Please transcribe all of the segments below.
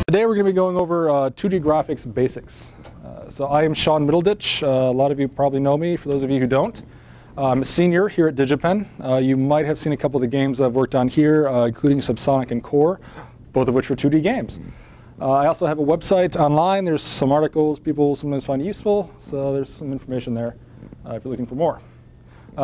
Today we're going to be going over 2D graphics basics. So I am Sean Middleditch. A lot of you probably know me. For those of you who don't, I'm a senior here at DigiPen. You might have seen a couple of the games I've worked on here, including Subsonic and Core, both of which are 2D games. I also have a website online. There's some articles people sometimes find useful, so there's some information there if you're looking for more.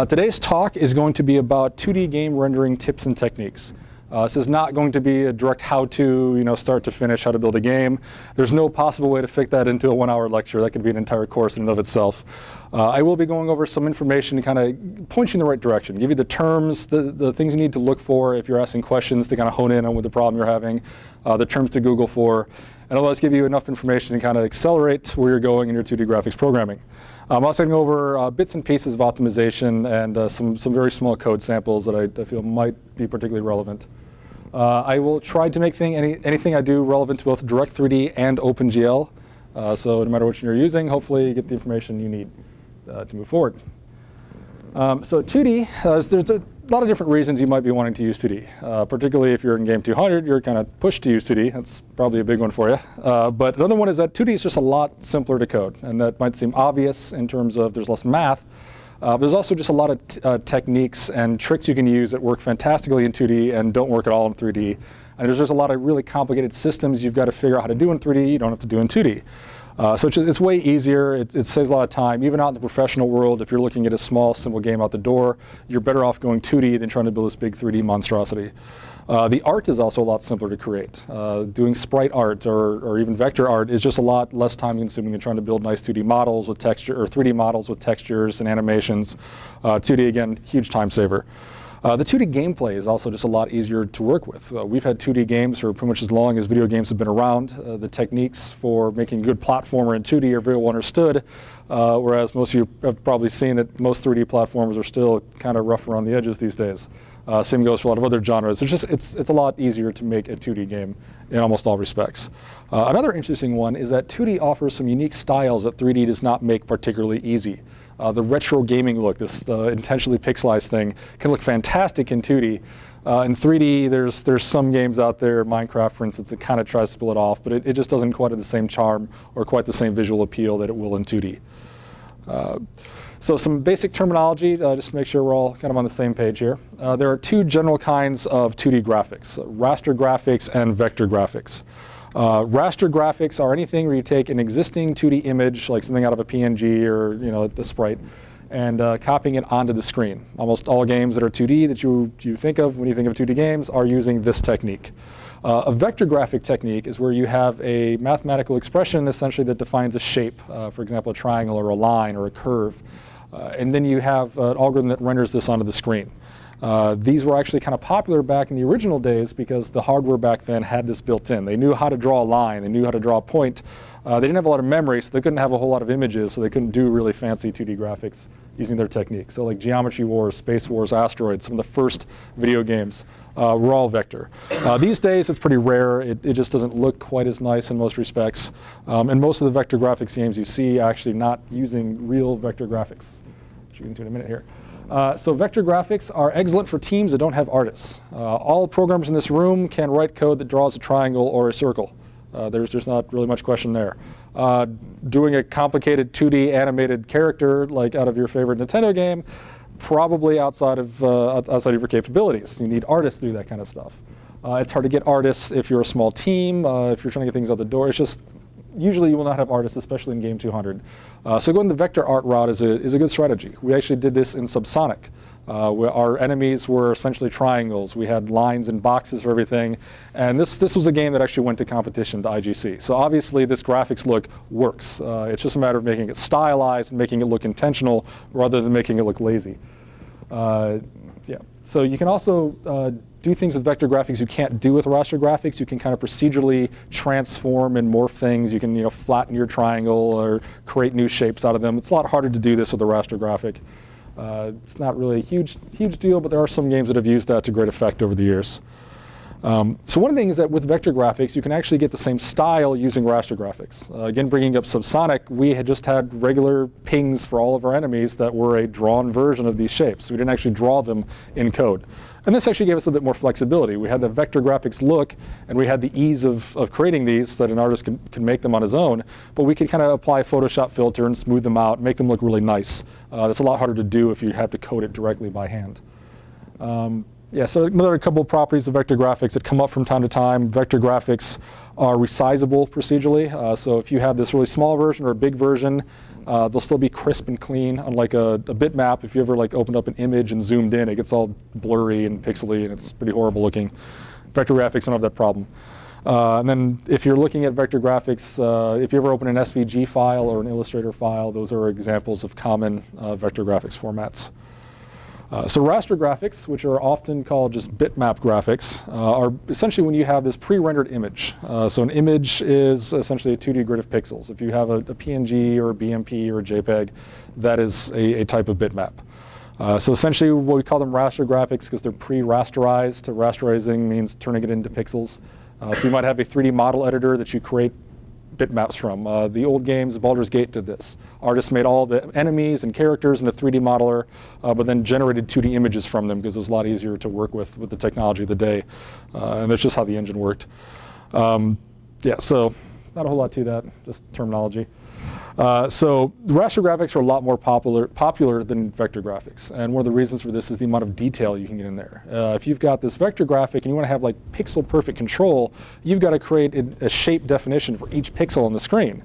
Today's talk is going to be about 2D game rendering tips and techniques. This is not going to be a direct how-to, start to finish, how to build a game. There's no possible way to fit that into a 1-hour lecture. That could be an entire course in and of itself. I will be going over some information to kind of point you in the right direction, give you the terms, the things you need to look for if you're asking questions to kind of hone in on what the problem you're having, the terms to Google for, and otherwise give you enough information to kind of accelerate where you're going in your 2D graphics programming. I'm also going to go over bits and pieces of optimization and some very small code samples that I feel might be particularly relevant. I will try to make anything I do relevant to both Direct3D and OpenGL. So no matter which you're using, hopefully you get the information you need to move forward. So 2D, there's a lot of different reasons you might be wanting to use 2D. Particularly if you're in game 200, you're kind of pushed to use 2D. That's probably a big one for you. But another one is that 2D is just a lot simpler to code. And that might seem obvious in terms of there's less math. There's also just a lot of techniques and tricks you can use that work fantastically in 2D and don't work at all in 3D. And there's just a lot of really complicated systems you've got to figure out how to do in 3D you don't have to do in 2D. So it's way easier. It saves a lot of time. Even out in the professional world, if you're looking at a small, simple game out the door, you're better off going 2D than trying to build this big 3D monstrosity. The art is also a lot simpler to create. Doing sprite art or even vector art is just a lot less time consuming than trying to build nice 2D models with texture, or 3D models with textures and animations. 2D, again, huge time saver. The 2D gameplay is also just a lot easier to work with. We've had 2D games for pretty much as long as video games have been around. The techniques for making a good platformer in 2D are very well understood, whereas most of you have probably seen that most 3D platformers are still kind of rough around the edges these days. Same goes for a lot of other genres. It's a lot easier to make a 2D game in almost all respects. Another interesting one is that 2D offers some unique styles that 3D does not make particularly easy. The retro gaming look, this intentionally pixelized thing, can look fantastic in 2D. In 3D, there's some games out there, Minecraft for instance, that kind of tries to pull it off, but it just doesn't quite have the same charm or quite the same visual appeal that it will in 2D. So some basic terminology, just to make sure we're all kind of on the same page here. There are two general kinds of 2D graphics, raster graphics and vector graphics. Raster graphics are anything where you take an existing 2D image, like something out of a PNG or the sprite, and copying it onto the screen. Almost all games that are 2D that you think of when you think of 2D games are using this technique. A vector graphic technique is where you have a mathematical expression essentially that defines a shape, for example, a triangle or a line or a curve. And then you have an algorithm that renders this onto the screen. These were actually kind of popular back in the original days because the hardware back then had this built in. They knew how to draw a line. They knew how to draw a point. They didn't have a lot of memory, so they couldn't have a whole lot of images, so they couldn't do really fancy 2D graphics using their technique. So like Geometry Wars, Space Wars, Asteroids, some of the first video games were all vector. These days, it's pretty rare. It just doesn't look quite as nice in most respects. And most of the vector graphics games you see are actually not using real vector graphics. Which you can do in a minute here. So vector graphics are excellent for teams that don't have artists. All programmers in this room can write code that draws a triangle or a circle. There's not really much question there. Doing a complicated 2D animated character like out of your favorite Nintendo game, probably outside of your capabilities. You need artists to do that kind of stuff. It's hard to get artists if you're a small team, if you're trying to get things out the door. It's just, usually you will not have artists, especially in game 200. So going the vector art route is a good strategy. We actually did this in Subsonic. Where our enemies were essentially triangles. We had lines and boxes for everything. And this was a game that actually went to competition to IGC. So obviously this graphics look works. It's just a matter of making it stylized and making it look intentional rather than making it look lazy. Yeah. So you can also do things with vector graphics you can't do with raster graphics. You can kind of procedurally transform and morph things. You can flatten your triangle or create new shapes out of them. It's a lot harder to do this with a raster graphic. It's not really a huge deal, but there are some games that have used that to great effect over the years. So one of the things is that with vector graphics, you can actually get the same style using raster graphics. Again, bringing up Subsonic, we had just had regular pings for all of our enemies that were a drawn version of these shapes. We didn't actually draw them in code. And this actually gave us a bit more flexibility. We had the vector graphics look, and we had the ease of creating these so that an artist can make them on his own. But we could kind of apply a Photoshop filter and smooth them out, make them look really nice. That's a lot harder to do if you have to code it directly by hand. Yeah, so another couple of properties of vector graphics that come up from time to time. Vector graphics are resizable procedurally. So if you have this really small version or a big version, they'll still be crisp and clean, unlike a bitmap. If you ever like opened up an image and zoomed in, it gets all blurry and pixely, and it's pretty horrible looking. Vector graphics don't have that problem. And then if you're looking at vector graphics, if you ever open an SVG file or an Illustrator file, those are examples of common vector graphics formats. So raster graphics, which are often called just bitmap graphics, are essentially when you have this pre-rendered image. So an image is essentially a 2D grid of pixels. If you have a PNG or a BMP or a JPEG, that is a type of bitmap. So essentially what we call them raster graphics because they're pre-rasterized. Rasterizing means turning it into pixels. So you might have a 3D model editor that you create bitmaps from. The old games, Baldur's Gate did this. Artists made all the enemies and characters in a 3D modeler, but then generated 2D images from them because it was a lot easier to work with the technology of the day. And that's just how the engine worked. Yeah, so not a whole lot to that, just terminology. So raster graphics are a lot more popular than vector graphics. And one of the reasons for this is the amount of detail you can get in there. If you've got this vector graphic and you want to have like pixel perfect control, you've got to create a shape definition for each pixel on the screen.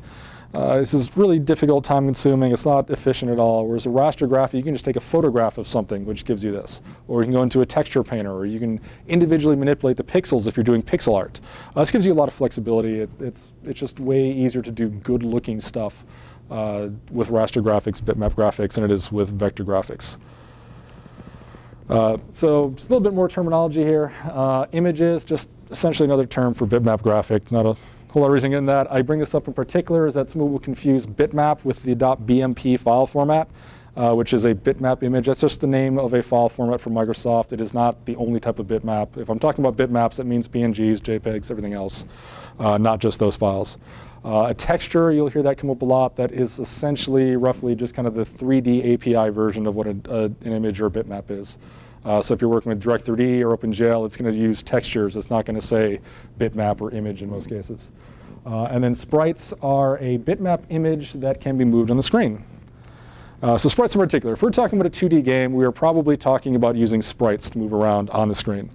This is really difficult, time consuming, it's not efficient at all. Whereas a raster graphic, you can just take a photograph of something, which gives you this. Or you can go into a texture painter, or you can individually manipulate the pixels if you're doing pixel art. This gives you a lot of flexibility. It's just way easier to do good looking stuff with raster graphics, bitmap graphics, than it is with vector graphics. So just a little bit more terminology here. Images, just essentially another term for bitmap graphic, not a whole lot of reason in that. I bring this up in particular is that some people will confuse bitmap with the .bmp file format, which is a bitmap image. That's just the name of a file format from Microsoft. It is not the only type of bitmap. If I'm talking about bitmaps, that means PNGs, JPEGs, everything else, not just those files. A texture, you'll hear that come up a lot. That is essentially roughly just kind of the 3D API version of what an image or a bitmap is. So if you're working with Direct3D or OpenGL, it's going to use textures. It's not going to say bitmap or image in most cases. And then sprites are a bitmap image that can be moved on the screen. So sprites in particular, if we're talking about a 2D game, we are probably talking about using sprites to move around on the screen.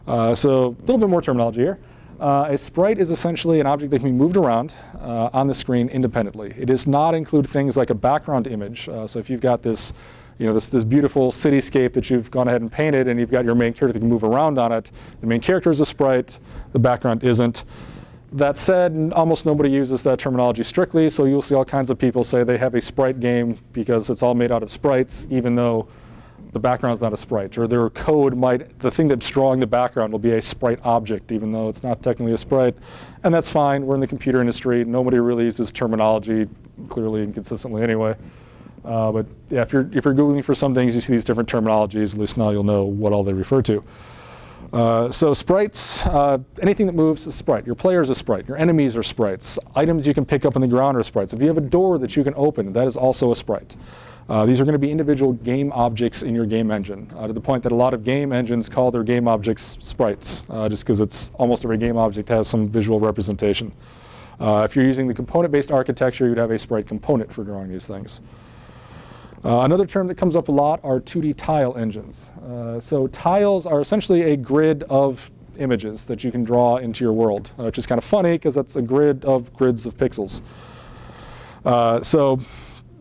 So a little bit more terminology here. A sprite is essentially an object that can be moved around on the screen independently. It does not include things like a background image. So if you've got this, this beautiful cityscape that you've gone ahead and painted, and you've got your main character that can move around on it, the main character is a sprite, the background isn't. That said, almost nobody uses that terminology strictly, so you'll see all kinds of people say they have a sprite game because it's all made out of sprites, even though the background's not a sprite. Or their code the thing that's drawing the background will be a sprite object, even though it's not technically a sprite. And that's fine. We're in the computer industry. Nobody really uses terminology clearly and consistently anyway. But yeah, if you're Googling for some things, you see these different terminologies. At least now you'll know what all they refer to. So sprites, anything that moves is a sprite. Your player is a sprite. Your enemies are sprites. Items you can pick up on the ground are sprites. If you have a door that you can open, that is also a sprite. These are going to be individual game objects in your game engine, to the point that a lot of game engines call their game objects sprites, just because it's almost every game object has some visual representation. If you're using the component-based architecture, you'd have a sprite component for drawing these things. Another term that comes up a lot are 2D tile engines. So tiles are essentially a grid of images that you can draw into your world, which is kind of funny because that's a grid of grids of pixels. So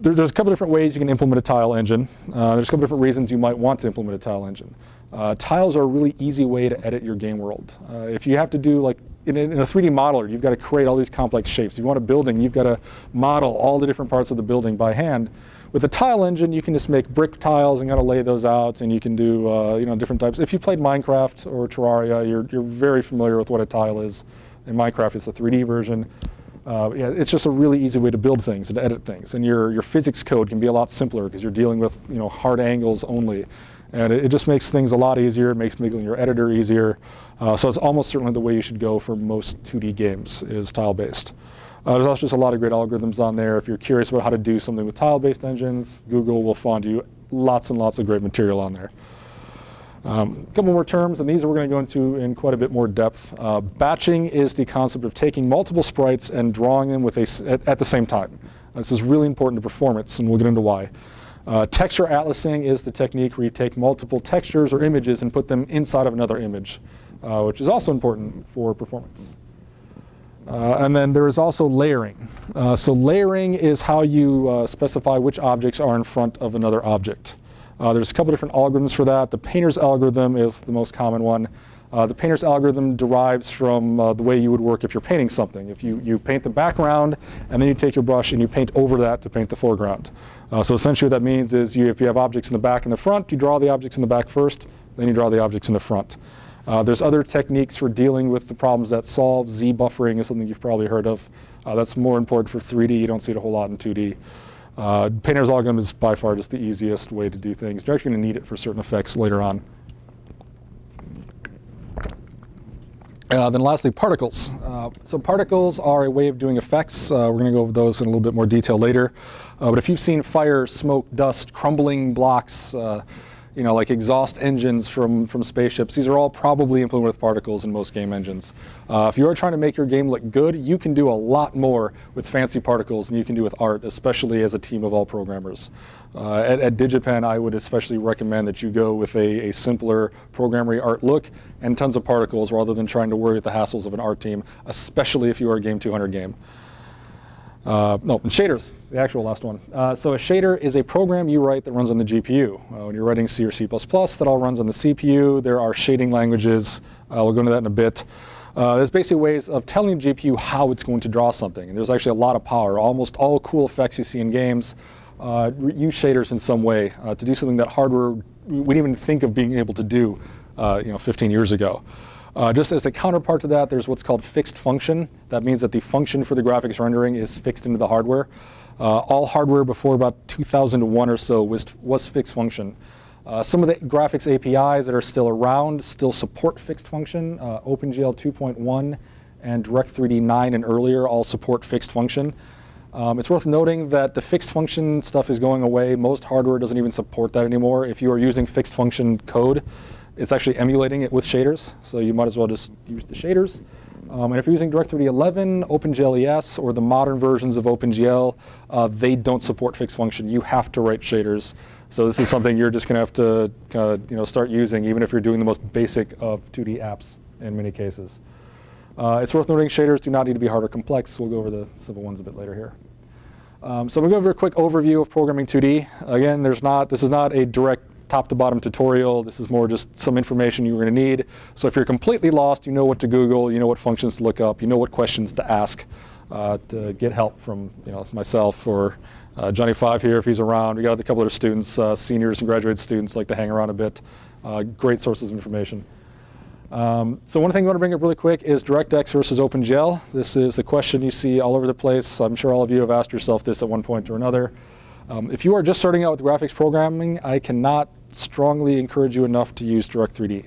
there's a couple different ways you can implement a tile engine. There's a couple different reasons you might want to implement a tile engine. Tiles are a really easy way to edit your game world. If you have to do, like, in a 3D modeler, you've got to create all these complex shapes. If you want a building, you've got to model all the different parts of the building by hand. With a tile engine, you can just make brick tiles and kind of lay those out, and you can do different types. If you played Minecraft or Terraria, you're very familiar with what a tile is. In Minecraft, it's a 3D version. Yeah, it's just a really easy way to build things and to edit things. And your physics code can be a lot simpler because you're dealing with hard angles only. And it just makes things a lot easier. It makes making your editor easier. So it's almost certainly the way you should go for most 2D games is tile-based. There's also just a lot of great algorithms on there. If you're curious about how to do something with tile-based engines, Google will find you lots and lots of great material on there. A couple more terms, and these we're going to go into in quite a bit more depth. Batching is the concept of taking multiple sprites and drawing them with at the same time. This is really important to performance, and we'll get into why. Texture atlasing is the technique where you take multiple textures or images and put them inside of another image, which is also important for performance. And then there is also layering. So layering is how you specify which objects are in front of another object. There's a couple different algorithms for that. The painter's algorithm is the most common one. The painter's algorithm derives from the way you would work if you're painting something. If you paint the background, and then you take your brush and you paint over that to paint the foreground. So essentially what that means is if you have objects in the back and the front, you draw the objects in the back first, then you draw the objects in the front. There's other techniques for dealing with the problems that solve. Z buffering is something you've probably heard of. That's more important for 3D. You don't see it a whole lot in 2D. Painter's algorithm is by far just the easiest way to do things. You're actually going to need it for certain effects later on. Then lastly, particles. So particles are a way of doing effects. We're going to go over those in a little bit more detail later. But if you've seen fire, smoke, dust, crumbling blocks, like exhaust engines from spaceships, these are all probably implemented with particles in most game engines. If you are trying to make your game look good, you can do a lot more with fancy particles than you can do with art, especially as a team of all programmers. At DigiPen, I would especially recommend that you go with a simpler programmery art look and tons of particles rather than trying to worry with the hassles of an art team, especially if you are a Game 200 game. And shaders, the actual last one. So a shader is a program you write that runs on the GPU. When you're writing C or C++, that all runs on the CPU. There are shading languages. We'll go into that in a bit. There's basically ways of telling the GPU how it's going to draw something. And there's actually a lot of power. Almost all cool effects you see in games use shaders in some way to do something that hardware we didn't even think of being able to do 15 years ago. Just as a counterpart to that, there's what's called fixed function. That means that the function for the graphics rendering is fixed into the hardware. All hardware before about 2001 or so was fixed function. Some of the graphics APIs that are still around still support fixed function. OpenGL 2.1 and Direct3D 9 and earlier all support fixed function. It's worth noting that the fixed function stuff is going away. Most hardware doesn't even support that anymore. If you are using fixed function code, it's actually emulating it with shaders, so you might as well just use the shaders. And if you're using Direct3D 11, OpenGL ES, or the modern versions of OpenGL, they don't support fixed function. You have to write shaders. So this is something you're just going to have to start using, even if you're doing the most basic of 2D apps in many cases. It's worth noting shaders do not need to be hard or complex. We'll go over the simple ones a bit later here. So we'll go over a quick overview of programming 2D. Again, this is not a direct top-to-bottom tutorial. This is more just some information you're going to need. So if you're completely lost, you know what to Google, you know what functions to look up, you know what questions to ask to get help from myself or Johnny Five here if he's around. We got a couple other students, seniors and graduate students like to hang around a bit. Great sources of information. So one thing I want to bring up really quick is DirectX versus OpenGL. This is the question you see all over the place. I'm sure all of you have asked yourself this at one point or another. If you are just starting out with graphics programming, I cannot strongly encourage you enough to use Direct3D.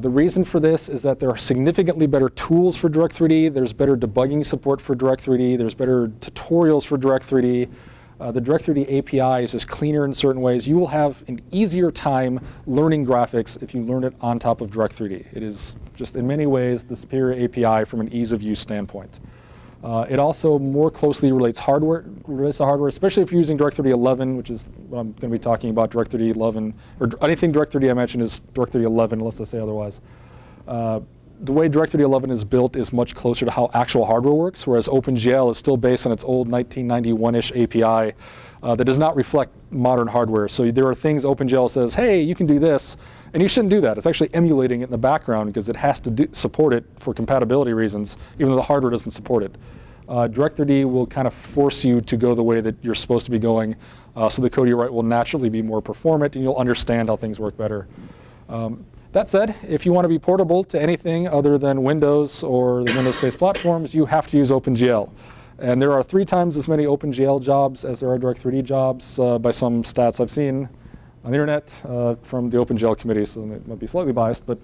The reason for this is that there are significantly better tools for Direct3D. There's better debugging support for Direct3D. There's better tutorials for Direct3D. The Direct3D API is just cleaner in certain ways. You will have an easier time learning graphics if you learn it on top of Direct3D. It is just in many ways the superior API from an ease of use standpoint. It also more closely relates to hardware, especially if you're using Direct3D 11, which is what I'm going to be talking about. Direct3D 11, or anything Direct3D I mentioned is Direct3D 11, unless I say otherwise. The way Direct3D 11 is built is much closer to how actual hardware works, whereas OpenGL is still based on its old 1991-ish API that does not reflect modern hardware. So there are things OpenGL says, hey, you can do this, and you shouldn't do that. It's actually emulating it in the background because it has to support it for compatibility reasons, even though the hardware doesn't support it. Direct3D will kind of force you to go the way that you're supposed to be going, so the code you write will naturally be more performant, and you'll understand how things work better. That said, if you want to be portable to anything other than Windows or the Windows-based platforms, you have to use OpenGL. And there are 3 times as many OpenGL jobs as there are Direct3D jobs by some stats I've seen on the internet from the OpenGL committee, so it might be slightly biased. But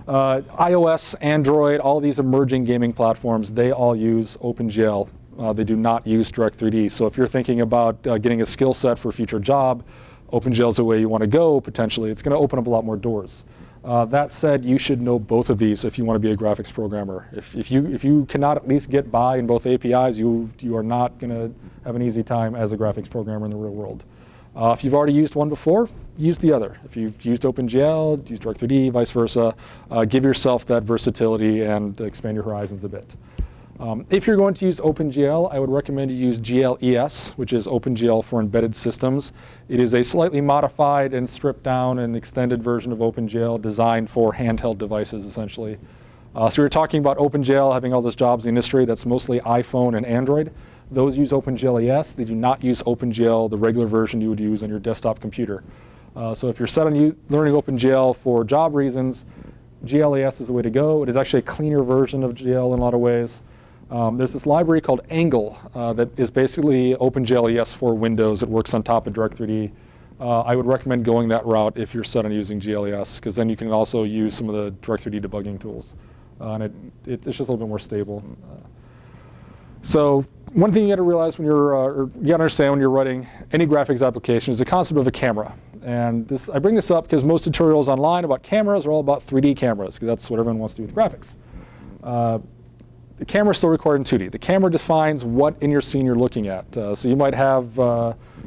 iOS, Android, all these emerging gaming platforms, they all use OpenGL. They do not use Direct3D. So if you're thinking about getting a skill set for a future job, OpenGL is the way you want to go, potentially. It's going to open up a lot more doors. That said, you should know both of these if you want to be a graphics programmer. If you cannot at least get by in both APIs, you are not going to have an easy time as a graphics programmer in the real world. If you've already used one before, use the other. If you've used OpenGL, use Direct3D, vice versa. Give yourself that versatility and expand your horizons a bit. If you're going to use OpenGL, I would recommend you use GLES, which is OpenGL for embedded systems. It is a slightly modified and stripped down and extended version of OpenGL designed for handheld devices, essentially. So we're talking about OpenGL having all those jobs in the industry. That's mostly iPhone and Android. Those use OpenGL ES. They do not use OpenGL, the regular version you would use on your desktop computer. So if you're set on learning OpenGL for job reasons, GLES is the way to go. It is actually a cleaner version of GL in a lot of ways. There's this library called Angle that is basically OpenGL ES for Windows. It works on top of Direct3D. I would recommend going that route if you're set on using GLES, because then you can also use some of the Direct3D debugging tools. And it's just a little bit more stable. So one thing you got to realize when you're, or you got to understand when you're writing any graphics application is the concept of a camera. And I bring this up because most tutorials online about cameras are all about 3D cameras, because that's what everyone wants to do with graphics. The camera is still recorded in 2D. The camera defines what in your scene you're looking at. So you might have,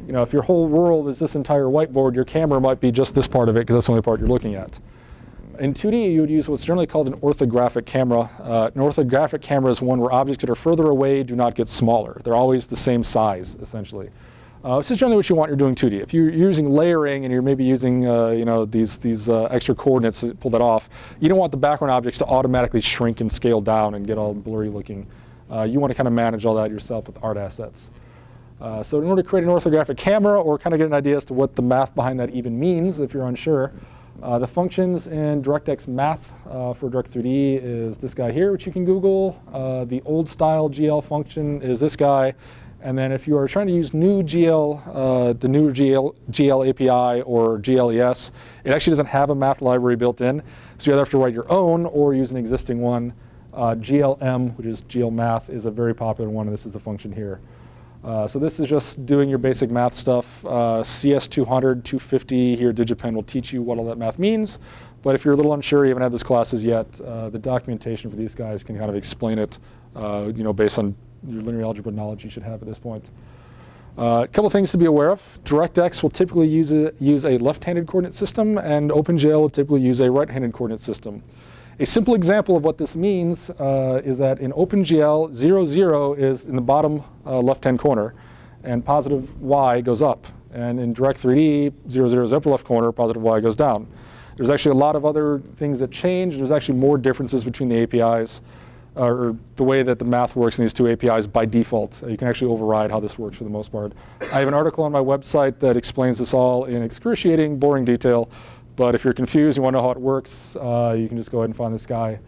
if your whole world is this entire whiteboard, your camera might be just this part of it, because that's the only part you're looking at. In 2D, you would use what's generally called an orthographic camera. An orthographic camera is one where objects that are further away do not get smaller. They're always the same size, essentially. This is generally what you want when you're doing 2D. If you're using layering and you're maybe using these extra coordinates to pull that off, you don't want the background objects to automatically shrink and scale down and get all blurry looking. You want to kind of manage all that yourself with art assets. So in order to create an orthographic camera or kind of get an idea as to what the math behind that even means, if you're unsure, the functions in DirectX math for Direct3D is this guy here, which you can Google. The old style GL function is this guy. And then if you are trying to use new GL, the new GL API or GLES, it actually doesn't have a math library built in. So you either have to write your own or use an existing one. GLM, which is GL math, is a very popular one, and this is the function here. So this is just doing your basic math stuff. CS200, 250 here, DigiPen will teach you what all that math means. But if you're a little unsure, you haven't had those classes yet, the documentation for these guys can kind of explain it, based on your linear algebra knowledge you should have at this point. A couple things to be aware of. DirectX will typically use a left-handed coordinate system, and OpenGL will typically use a right-handed coordinate system. A simple example of what this means is that in OpenGL, 0, 0 is in the bottom left-hand corner, and positive y goes up. And in Direct3D, 0, 0 is upper left corner, positive y goes down. There's actually a lot of other things that change. There's actually more differences between the APIs, or the way that the math works in these two APIs by default. You can actually override how this works for the most part. I have an article on my website that explains this all in excruciating, boring detail. But if you're confused, you want to know how it works, you can just go ahead and find this guy.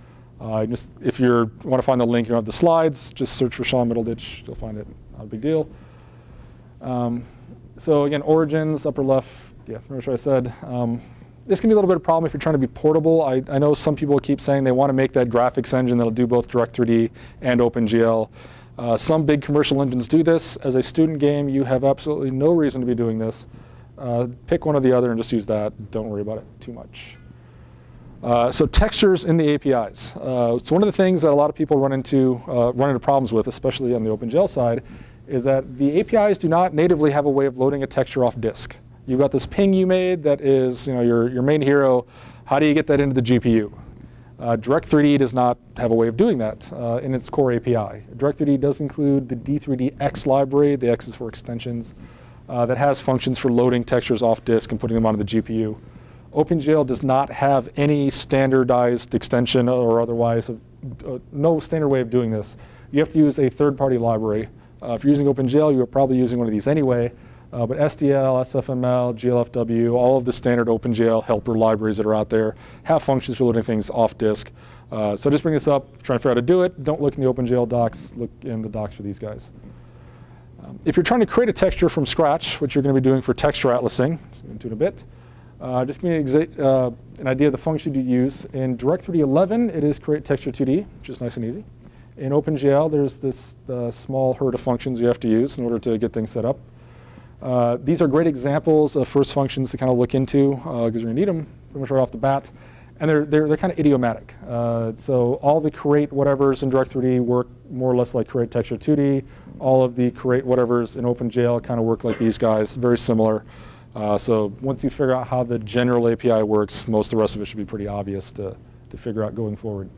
If you want to find the link, you don't have the slides, just search for Sean Middleditch. You'll find it. Not a big deal. So again, origins, upper left. Yeah, remember what I said. This can be a little bit of a problem if you're trying to be portable. I know some people keep saying they want to make that graphics engine that'll do both Direct3D and OpenGL. Some big commercial engines do this. As a student game, you have absolutely no reason to be doing this. Pick one or the other and just use that. Don't worry about it too much. So textures in the APIs. It's one of the things that a lot of people run into problems with, especially on the OpenGL side, is that the APIs do not natively have a way of loading a texture off disk. You've got this ping you made that is your main hero. How do you get that into the GPU? Direct3D does not have a way of doing that in its core API. Direct3D does include the D3DX library. The X is for extensions. That has functions for loading textures off disk and putting them onto the GPU. OpenGL does not have any standardized extension or otherwise, no standard way of doing this. You have to use a third-party library. If you're using OpenGL, you are probably using one of these anyway. But SDL, SFML, GLFW, all of the standard OpenGL helper libraries that are out there have functions for loading things off disk. So just bring this up, try to figure out how to do it. Don't look in the OpenGL docs, look in the docs for these guys. If you're trying to create a texture from scratch, which you're going to be doing for texture atlasing, so into it a bit, just give me an idea of the function you use. In Direct3D 11, it is create texture 2D, which is nice and easy. In OpenGL, there's this small herd of functions you have to use in order to get things set up. These are great examples of first functions to kind of look into because you're going to need them pretty much right off the bat. And they're kind of idiomatic. So all the create whatevers in Direct3D work more or less like create texture 2D. All of the create whatevers in OpenGL kind of work like these guys, very similar. So once you figure out how the general API works, most of the rest of it should be pretty obvious to figure out going forward.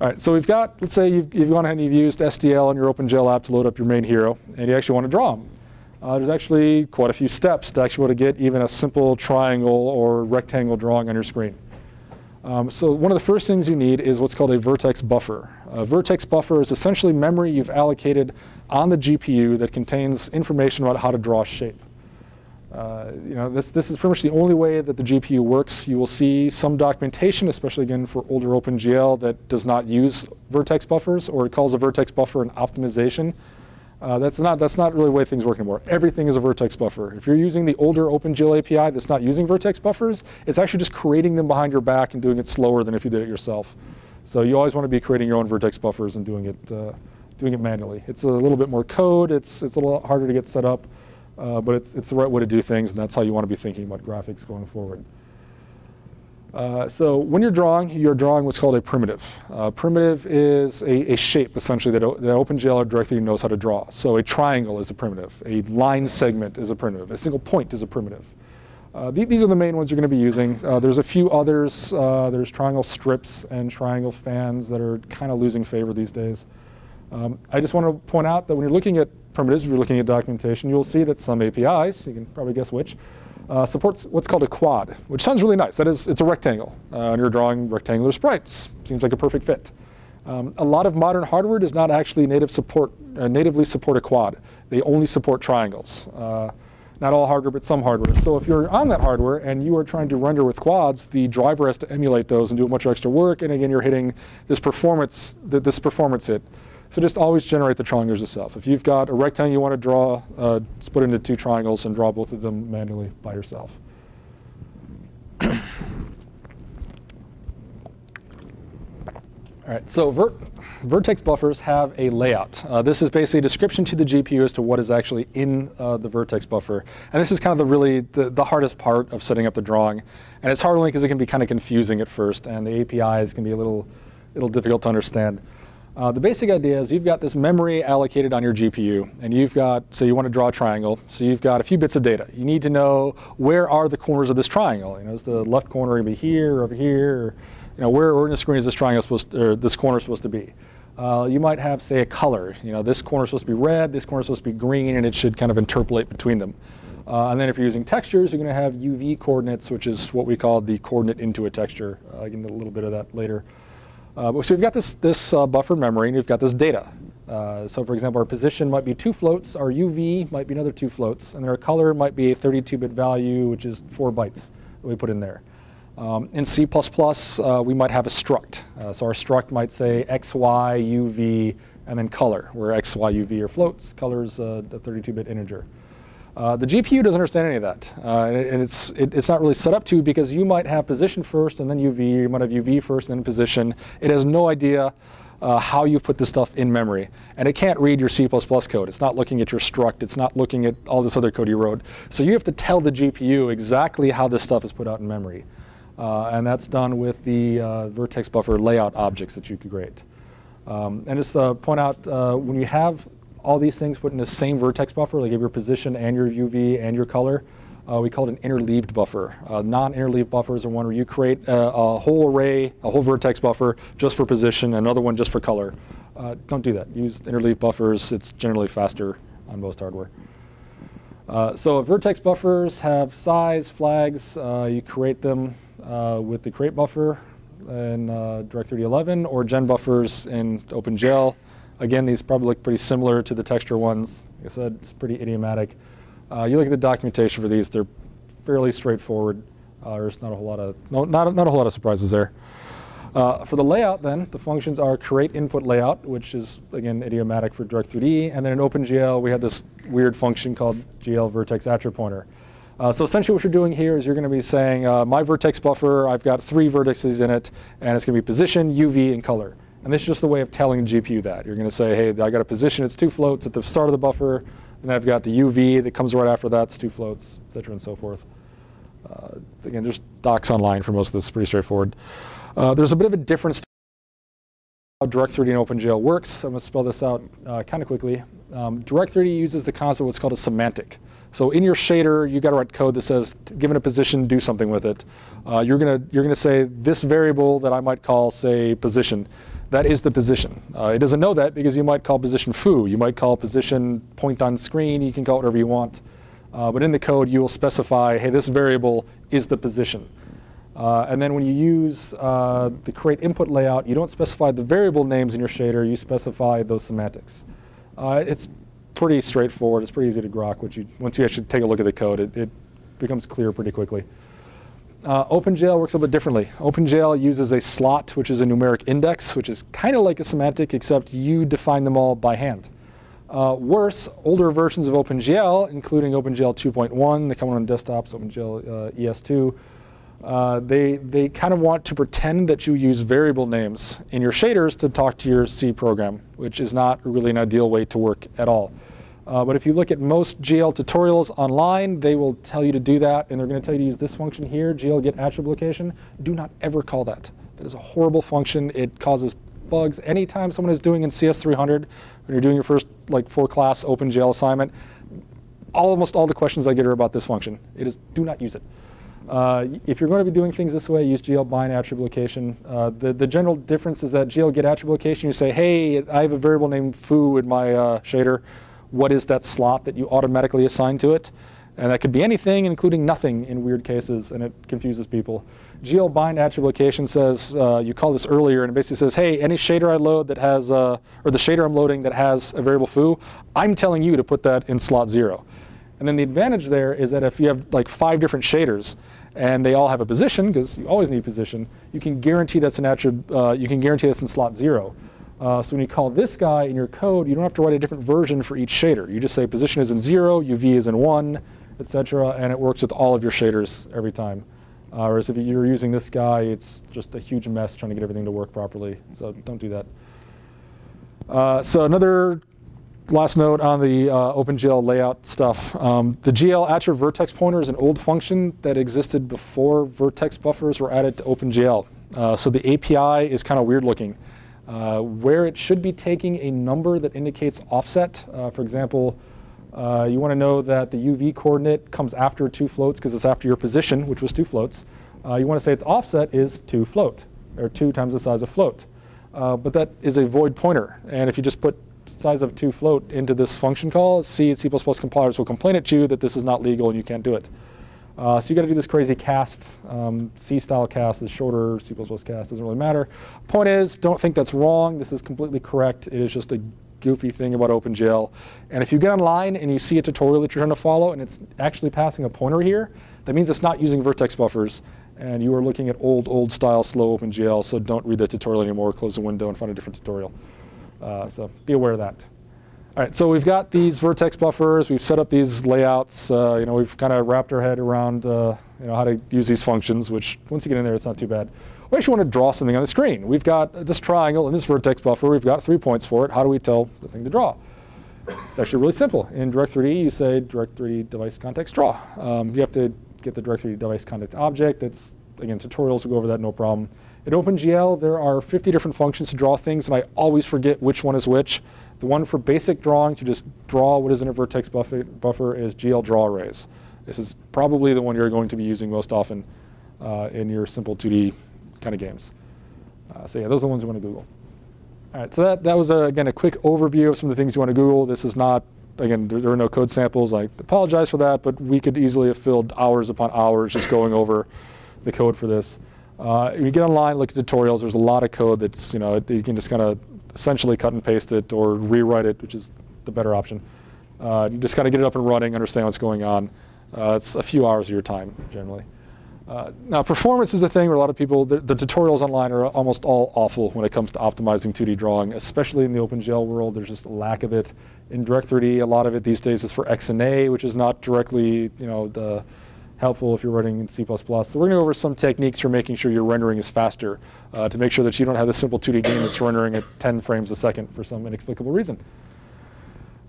All right, so we've got, let's say you've gone ahead and you've used SDL on your OpenGL app to load up your main hero, and you actually want to draw them. There's actually quite a few steps to actually be able to get even a simple triangle or rectangle drawing on your screen. So one of the first things you need is what's called a vertex buffer. A vertex buffer is essentially memory you've allocated on the GPU that contains information about how to draw a shape. This is pretty much the only way that the GPU works. You will see some documentation, especially again for older OpenGL, that does not use vertex buffers, or it calls a vertex buffer an optimization. That's not really the way things work anymore. Everything is a vertex buffer. If you're using the older OpenGL API that's not using vertex buffers, it's actually just creating them behind your back and doing it slower than if you did it yourself. So you always want to be creating your own vertex buffers and doing it manually. It's a little bit more code. It's a little harder to get set up, but it's the right way to do things, and that's how you want to be thinking about graphics going forward. So when you're drawing what's called a primitive. Primitive is a shape, essentially, that OpenGL or Direct3D knows how to draw. So a triangle is a primitive. A line segment is a primitive. A single point is a primitive. These are the main ones you're going to be using. There's a few others. There's triangle strips and triangle fans that are kind of losing favor these days. I just want to point out that when you're looking at primitives, if you're looking at documentation, you'll see that some APIs, you can probably guess which, supports what's called a quad, which sounds really nice. That is, it's a rectangle, and you're drawing rectangular sprites. Seems like a perfect fit. A lot of modern hardware does not actually natively support a quad. They only support triangles. Not all hardware, but some hardware. So if you're on that hardware and you are trying to render with quads, the driver has to emulate those and do a bunch of extra work. And again, you're hitting this performance hit. So just always generate the triangles yourself. If you've got a rectangle you want to draw, split into two triangles and draw both of them manually by yourself. All right, so vertex buffers have a layout. This is basically a description to the GPU as to what is actually in the vertex buffer. And this is kind of the hardest part of setting up the drawing. And it's hard only because it can be kind of confusing at first, and the APIs can be a little difficult to understand. The basic idea is you've got this memory allocated on your GPU, and you've got, so you want to draw a triangle, so you've got a few bits of data. You need to know where are the corners of this triangle. Is the left corner going to be here, or over here, or, where in the screen is this triangle supposed to, or this corner supposed to be? You might have, say, a color. This corner is supposed to be red, this corner is supposed to be green, and it should kind of interpolate between them. And then if you're using textures, you're going to have UV coordinates, which is what we call the coordinate into a texture. I'll get into a little bit of that later. So we've got this buffer memory, and we've got this data. So for example, our position might be 2 floats, our UV might be another 2 floats, and our color might be a 32-bit value, which is 4 bytes that we put in there. In C++, we might have a struct. So our struct might say X, Y, UV, and then color, where X, Y, UV are floats, color is a 32-bit integer. The GPU doesn't understand any of that, and it's not really set up to, because you might have position first and then UV, you might have UV first and then position. It has no idea how you put this stuff in memory, and it can't read your C++ code. It's not looking at your struct, it's not looking at all this other code you wrote. So you have to tell the GPU exactly how this stuff is put out in memory, and that's done with the vertex buffer layout objects that you could create. And just point out, when you have all these things put in the same vertex buffer, like your position and your UV and your color, we call it an interleaved buffer. Non-interleaved buffers are one where you create a whole array, a whole vertex buffer just for position, another one just for color. Don't do that. Use interleaved buffers. It's generally faster on most hardware. So vertex buffers have size, flags. You create them with the create buffer in Direct3D 11 or gen buffers in OpenGL. Again, these probably look pretty similar to the texture ones. Like I said, it's pretty idiomatic. You look at the documentation for these; they're fairly straightforward. There's not a whole lot of not a whole lot of surprises there. For the layout, then, the functions are create input layout, which is again idiomatic for Direct3D, and then in OpenGL we have this weird function called GL vertex attribute pointer. So essentially, what you're doing here is you're going to be saying, my vertex buffer, I've got 3 vertices in it, and it's going to be position, UV, and color. And this is just a way of telling the GPU that. You're going to say, hey, I got a position, it's 2 floats at the start of the buffer. Then I've got the UV that comes right after that. It's 2 floats, et cetera, and so forth. Again, there's docs online for most of this. Pretty straightforward. There's a bit of a difference how Direct3D and OpenGL works. I'm going to spell this out kind of quickly. Direct3D uses the concept of what's called a semantic. So in your shader, you got to write code that says, given a position, do something with it. You're gonna say this variable that I might call, say, position. That is the position. It doesn't know that because you might call position foo. You might call position point on screen. You can call it whatever you want. But in the code, you will specify, hey, this variable is the position. And then when you use the create input layout, you don't specify the variable names in your shader. You specify those semantics. It's pretty straightforward. It's pretty easy to grok. Once you actually take a look at the code, it becomes clear pretty quickly. OpenGL works a bit differently. OpenGL uses a slot, which is a numeric index, which is kind of like a semantic, except you define them all by hand. Worse, older versions of OpenGL, including OpenGL 2.1, the common on desktops, OpenGL ES2, they kind of want to pretend that you use variable names in your shaders to talk to your C program, which is not really an ideal way to work at all. But if you look at most GL tutorials online, they will tell you to do that, and they're going to tell you to use this function here, GL get attribute location. Do not ever call that. That is a horrible function. It causes bugs. Anytime someone is doing in CS300, when you're doing your first 4-class OpenGL assignment, almost all the questions I get are about this function. It is, do not use it. If you're going to be doing things this way, use GL bind attribute location. The general difference is that GL get attribute location, you say, hey, I have a variable named foo in my shader. What is that slot that you automatically assign to it? And that could be anything, including nothing in weird cases, and it confuses people. GL bind attribute location says, you called this earlier, and it basically says, hey, any shader I load that has, or the shader I'm loading that has a variable foo, I'm telling you to put that in slot 0. And then the advantage there is that if you have 5 different shaders, and they all have a position, because you always need position, you can guarantee that's an attribute, you can guarantee that's in slot 0. So when you call this guy in your code, you don't have to write a different version for each shader. You just say position is in 0, UV is in 1, etc., and it works with all of your shaders every time. Whereas if you're using this guy, it's just a huge mess trying to get everything to work properly. So don't do that. So another last note on the OpenGL layout stuff. The GL attribute vertex pointer is an old function that existed before vertex buffers were added to OpenGL. So the API is kind of weird looking. Where it should be taking a number that indicates offset. For example, you want to know that the UV coordinate comes after 2 floats because it's after your position, which was 2 floats. You want to say its offset is 2 float, or 2 times the size of float. But that is a void pointer. And if you just put size of 2 float into this function call, C and C++ compilers will complain at you that this is not legal and you can't do it. So you got to do this crazy cast. C-style cast is shorter, C++ cast doesn't really matter. Point is, don't think that's wrong. This is completely correct. It is just a goofy thing about OpenGL. And if you get online and you see a tutorial that you're trying to follow and it's actually passing a pointer here, that means it's not using vertex buffers. And you are looking at old style slow OpenGL, so don't read the tutorial anymore. Close the window and find a different tutorial. So be aware of that. All right, so we've got these vertex buffers. We've set up these layouts. We've kind of wrapped our head around how to use these functions, which once you get in there, it's not too bad. We actually want to draw something on the screen. We've got this triangle and this vertex buffer. We've got 3 points for it. How do we tell the thing to draw? It's actually really simple. In Direct3D, you say Direct3D device context draw. You have to get the Direct3D device context object. It's, again, tutorials will go over that, no problem. In OpenGL, there are 50 different functions to draw things, and I always forget which one is which. The one for basic drawing, to just draw what is in a vertex buffer, is GL draw arrays. This is probably the one you're going to be using most often in your simple 2D kind of games. So yeah, those are the ones you want to Google. All right, so that was, again, a quick overview of some of the things you want to Google. This is not, again, there are no code samples. I apologize for that, but we could easily have filled hours upon hours just going over the code for this. You get online, look at tutorials. There's a lot of code that's, you can just kind of essentially cut and paste it or rewrite it, which is the better option. You just kind of get it up and running, understand what's going on. It's a few hours of your time, generally. Now, performance is a thing where a lot of people, the tutorials online are almost all awful when it comes to optimizing 2D drawing, especially in the OpenGL world. There's just a lack of it. In Direct3D, a lot of it these days is for XNA, which is not directly, helpful if you're writing in C++. So we're going to go over some techniques for making sure your rendering is faster to make sure that you don't have this simple 2D game that's rendering at 10 frames a second for some inexplicable reason.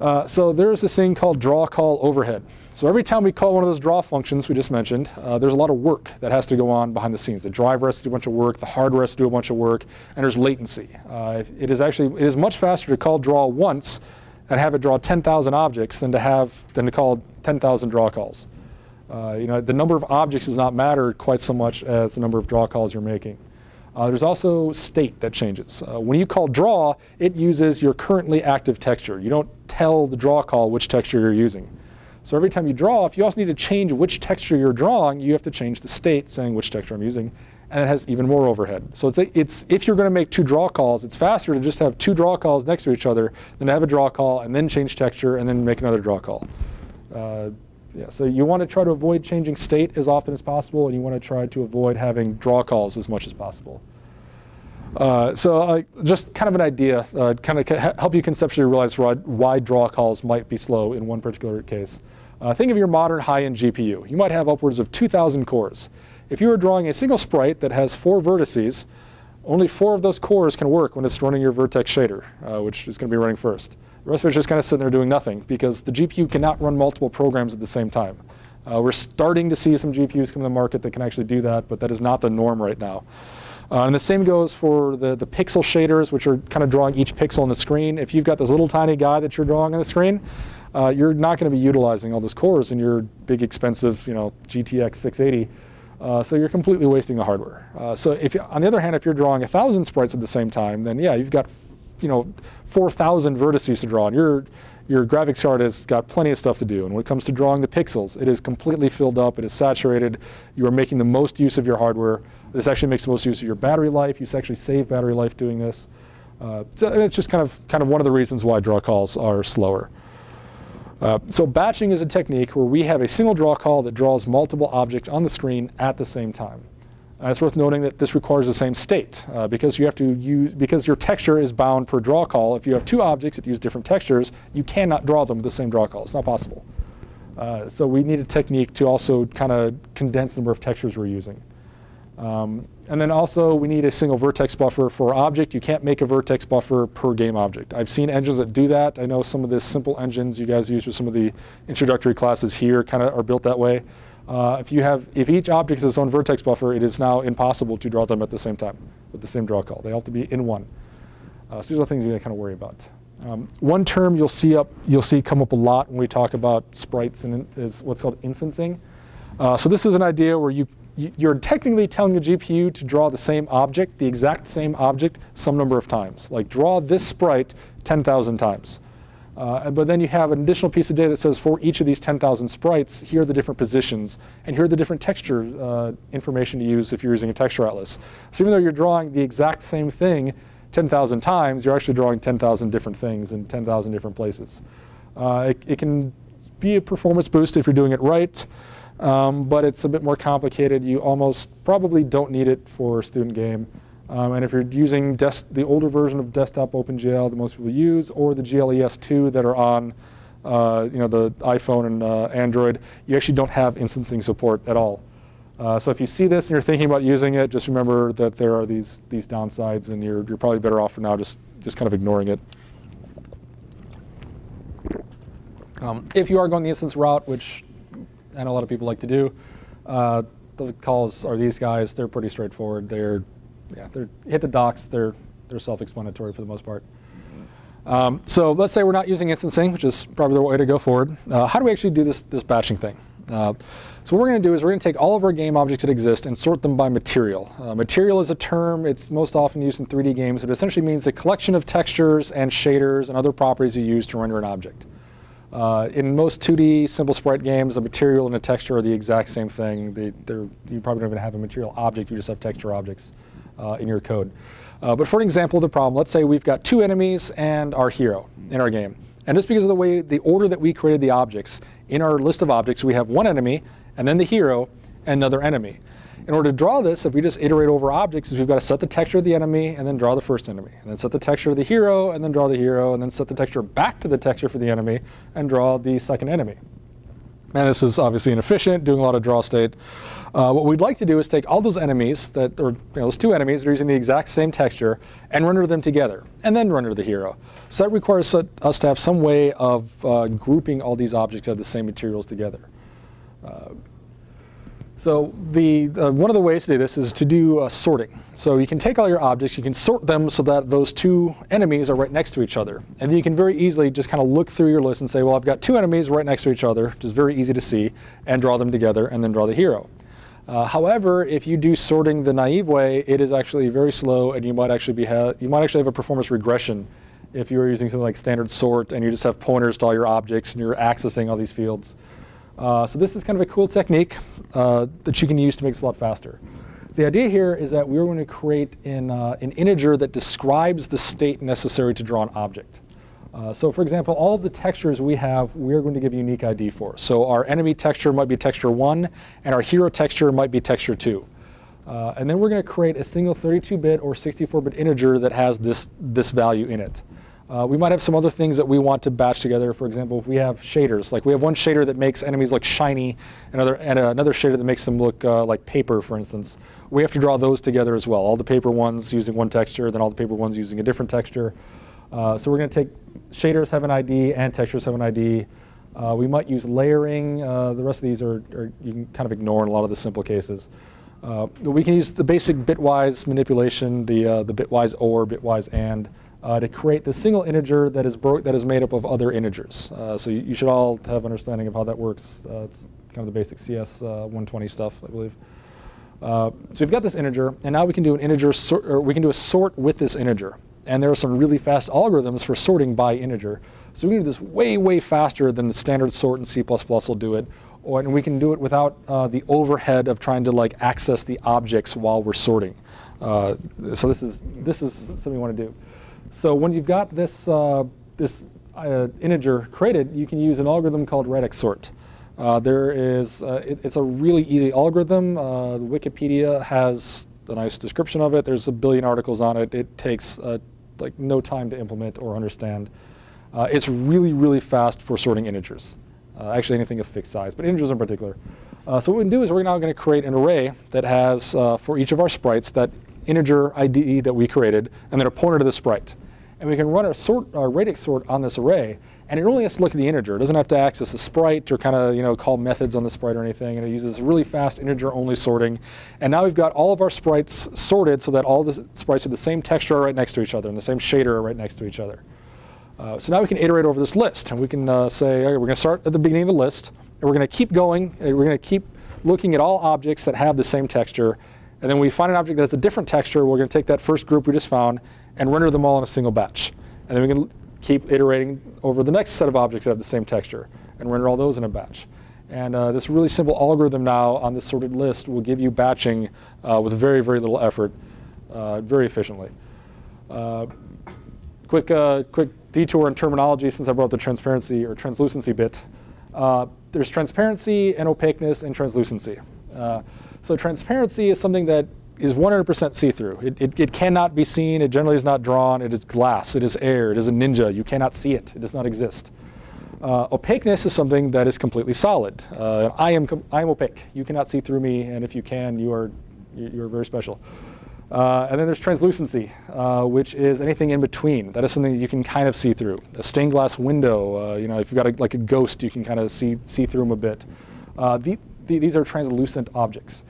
So there's this thing called draw call overhead. So every time we call one of those draw functions we just mentioned, there's a lot of work that has to go on behind the scenes. The driver has to do a bunch of work, the hardware has to do a bunch of work, and there's latency. It is much faster to call draw once and have it draw 10,000 objects than to call 10,000 draw calls. The number of objects does not matter quite so much as the number of draw calls you're making. There's also state that changes. When you call draw, it uses your currently active texture. You don't tell the draw call which texture you're using. So every time you draw, if you also need to change which texture you're drawing, you have to change the state saying which texture I'm using, and it has even more overhead. So it's if you're going to make two draw calls, it's faster to just have two draw calls next to each other than to have a draw call and then change texture and then make another draw call. So you want to try to avoid changing state as often as possible, and you want to try to avoid having draw calls as much as possible. Just kind of an idea, kind of help you conceptually realize why draw calls might be slow in one particular case. Think of your modern high-end GPU. You might have upwards of 2,000 cores. If you were drawing a single sprite that has 4 vertices, only 4 of those cores can work when it's running your Vertex shader, which is going to be running first. The rest of it's just kind of sitting there doing nothing because the GPU cannot run multiple programs at the same time. We're starting to see some GPUs come to the market that can actually do that, but that is not the norm right now. And the same goes for the pixel shaders, which are kind of drawing each pixel on the screen. If you've got this little tiny guy that you're drawing on the screen, you're not going to be utilizing all those cores in your big, expensive, GTX 680. So you're completely wasting the hardware. So on the other hand, if you're drawing 1,000 sprites at the same time, then yeah, you've got 4,000 vertices to draw, and your graphics card has got plenty of stuff to do. And when it comes to drawing the pixels, it is completely filled up. It is saturated. You are making the most use of your hardware. This actually makes the most use of your battery life. You actually save battery life doing this. So it's just kind of one of the reasons why draw calls are slower. So batching is a technique where we have a single draw call that draws multiple objects on the screen at the same time. It's worth noting that this requires the same state because your texture is bound per draw call. If you have 2 objects that use different textures, you cannot draw them with the same draw call. It's not possible. So we need a technique to also kind of condense the number of textures we're using. And then also we need a single vertex buffer for object. You can't make a vertex buffer per game object. I've seen engines that do that. I know some of the simple engines you guys use with some of the introductory classes here kind of are built that way. If each object is its own vertex buffer, it is now impossible to draw them at the same time with the same draw call. They have to be in one. So these are the things you kind of worry about. One term you'll see come up a lot when we talk about sprites is what's called instancing. So this is an idea where you're technically telling the GPU to draw the same object, the exact same object, some number of times. Like draw this sprite 10,000 times. But then you have an additional piece of data that says for each of these 10,000 sprites, here are the different positions, and here are the different texture information to use if you're using a texture atlas. So even though you're drawing the exact same thing 10,000 times, you're actually drawing 10,000 different things in 10,000 different places. It can be a performance boost if you're doing it right. But it's a bit more complicated. You almost probably don't need it for a student game. And if you're using the older version of desktop OpenGL that most people use, or the GLES2 that are on the iPhone and Android, you actually don't have instancing support at all. So if you see this and you're thinking about using it, just remember that there are these downsides, and you're probably better off for now just kind of ignoring it. If you are going the instance route, which I know a lot of people like to do, the calls are these guys. They're pretty straightforward. They're hit the docs. They're self-explanatory for the most part. So let's say we're not using instancing, which is probably the way to go forward. How do we actually do this batching thing? So what we're going to do is we're going to take all of our game objects that exist and sort them by material. Material is a term. It's most often used in 3D games. It essentially means a collection of textures and shaders and other properties you use to render an object. In most 2D simple sprite games, a material and a texture are the exact same thing. You probably don't even have a material object. You just have texture objects in your code. But for an example of the problem, let's say we've got 2 enemies and our hero in our game. And just because of the order that we created the objects, in our list of objects, we have 1 enemy, and then the hero, and another enemy. In order to draw this, if we just iterate over objects, we've got to set the texture of the enemy and then draw the first enemy, and then set the texture of the hero and then draw the hero, and then set the texture back to the texture for the enemy and draw the second enemy. And this is obviously inefficient, doing a lot of draw state. What we'd like to do is take all those enemies, those two enemies that are using the exact same texture, and render them together, and then render the hero. So that requires us to have some way of grouping all these objects that have the same materials together. So one of the ways to do this is to do sorting. So you can take all your objects, you can sort them so that those two enemies are right next to each other. And then you can very easily just kind of look through your list and say, well, I've got two enemies right next to each other, which is very easy to see, and draw them together, and then draw the hero. However, if you do sorting the naive way, it is actually very slow, and you might actually have a performance regression if you were using something like standard sort, and you just have pointers to all your objects, and you're accessing all these fields. So this is kind of a cool technique that you can use to make this a lot faster. The idea here is that we're going to create an integer that describes the state necessary to draw an object. So for example, all of the textures we have, we're going to give a unique ID for. So our enemy texture might be texture 1, and our hero texture might be texture 2. And then we're going to create a single 32-bit or 64-bit integer that has this value in it. We might have some other things that we want to batch together. For example, if we have shaders, like we have one shader that makes enemies look shiny, and another shader that makes them look like paper, for instance. We have to draw those together as well. All the paper ones using one texture, then all the paper ones using a different texture. So we're going to take shaders have an ID and textures have an ID. We might use layering. The rest of these are you can kind of ignore in a lot of the simple cases. We can use the basic bitwise manipulation, the bitwise or, bitwise and, to create the single integer that is made up of other integers. So you should all have understanding of how that works. It's kind of the basic CS 120 stuff, I believe. So we've got this integer, and now we can do an integer we can do a sort with this integer. And there are some really fast algorithms for sorting by integer. So we can do this way, way faster than the standard sort in C++ will do it. And we can do it without the overhead of trying to access the objects while we're sorting. So this is something we want to do. So when you've got this integer created, you can use an algorithm called DirectX sort. It's a really easy algorithm. Wikipedia has a nice description of it. There's a billion articles on it. It takes no time to implement or understand. It's really, really fast for sorting integers. Actually, anything of fixed size, but integers in particular. So what we can do is we're now going to create an array that has, for each of our sprites, that integer ID that we created, and then a pointer to the sprite. And we can run our radix sort on this array, and it only has to look at the integer. It doesn't have to access the sprite or kind of call methods on the sprite or anything. And it uses really fast integer-only sorting. And now we've got all of our sprites sorted so that all the sprites are the same texture are right next to each other, and the same shader are right next to each other. So now we can iterate over this list, and we can say, okay, we're going to start at the beginning of the list, and we're going to keep going, and we're going to keep looking at all objects that have the same texture. And then we find an object that has a different texture. We're going to take that first group we just found and render them all in a single batch. And then we can keep iterating over the next set of objects that have the same texture and render all those in a batch. And this really simple algorithm now on this sorted list will give you batching with very, very little effort, very efficiently. Quick detour in terminology since I brought up the transparency or translucency bit. There's transparency and opaqueness and translucency. So transparency is something that is 100% see-through. It cannot be seen. It generally is not drawn. It is glass. It is air. It is a ninja. You cannot see it. It does not exist. Opaqueness is something that is completely solid. I am opaque. You cannot see through me, and if you can, you are very special. And then there's translucency, which is anything in between. That is something that you can kind of see through. A stained glass window, if you've got like a ghost, you can kind of see through them a bit. These are translucent objects.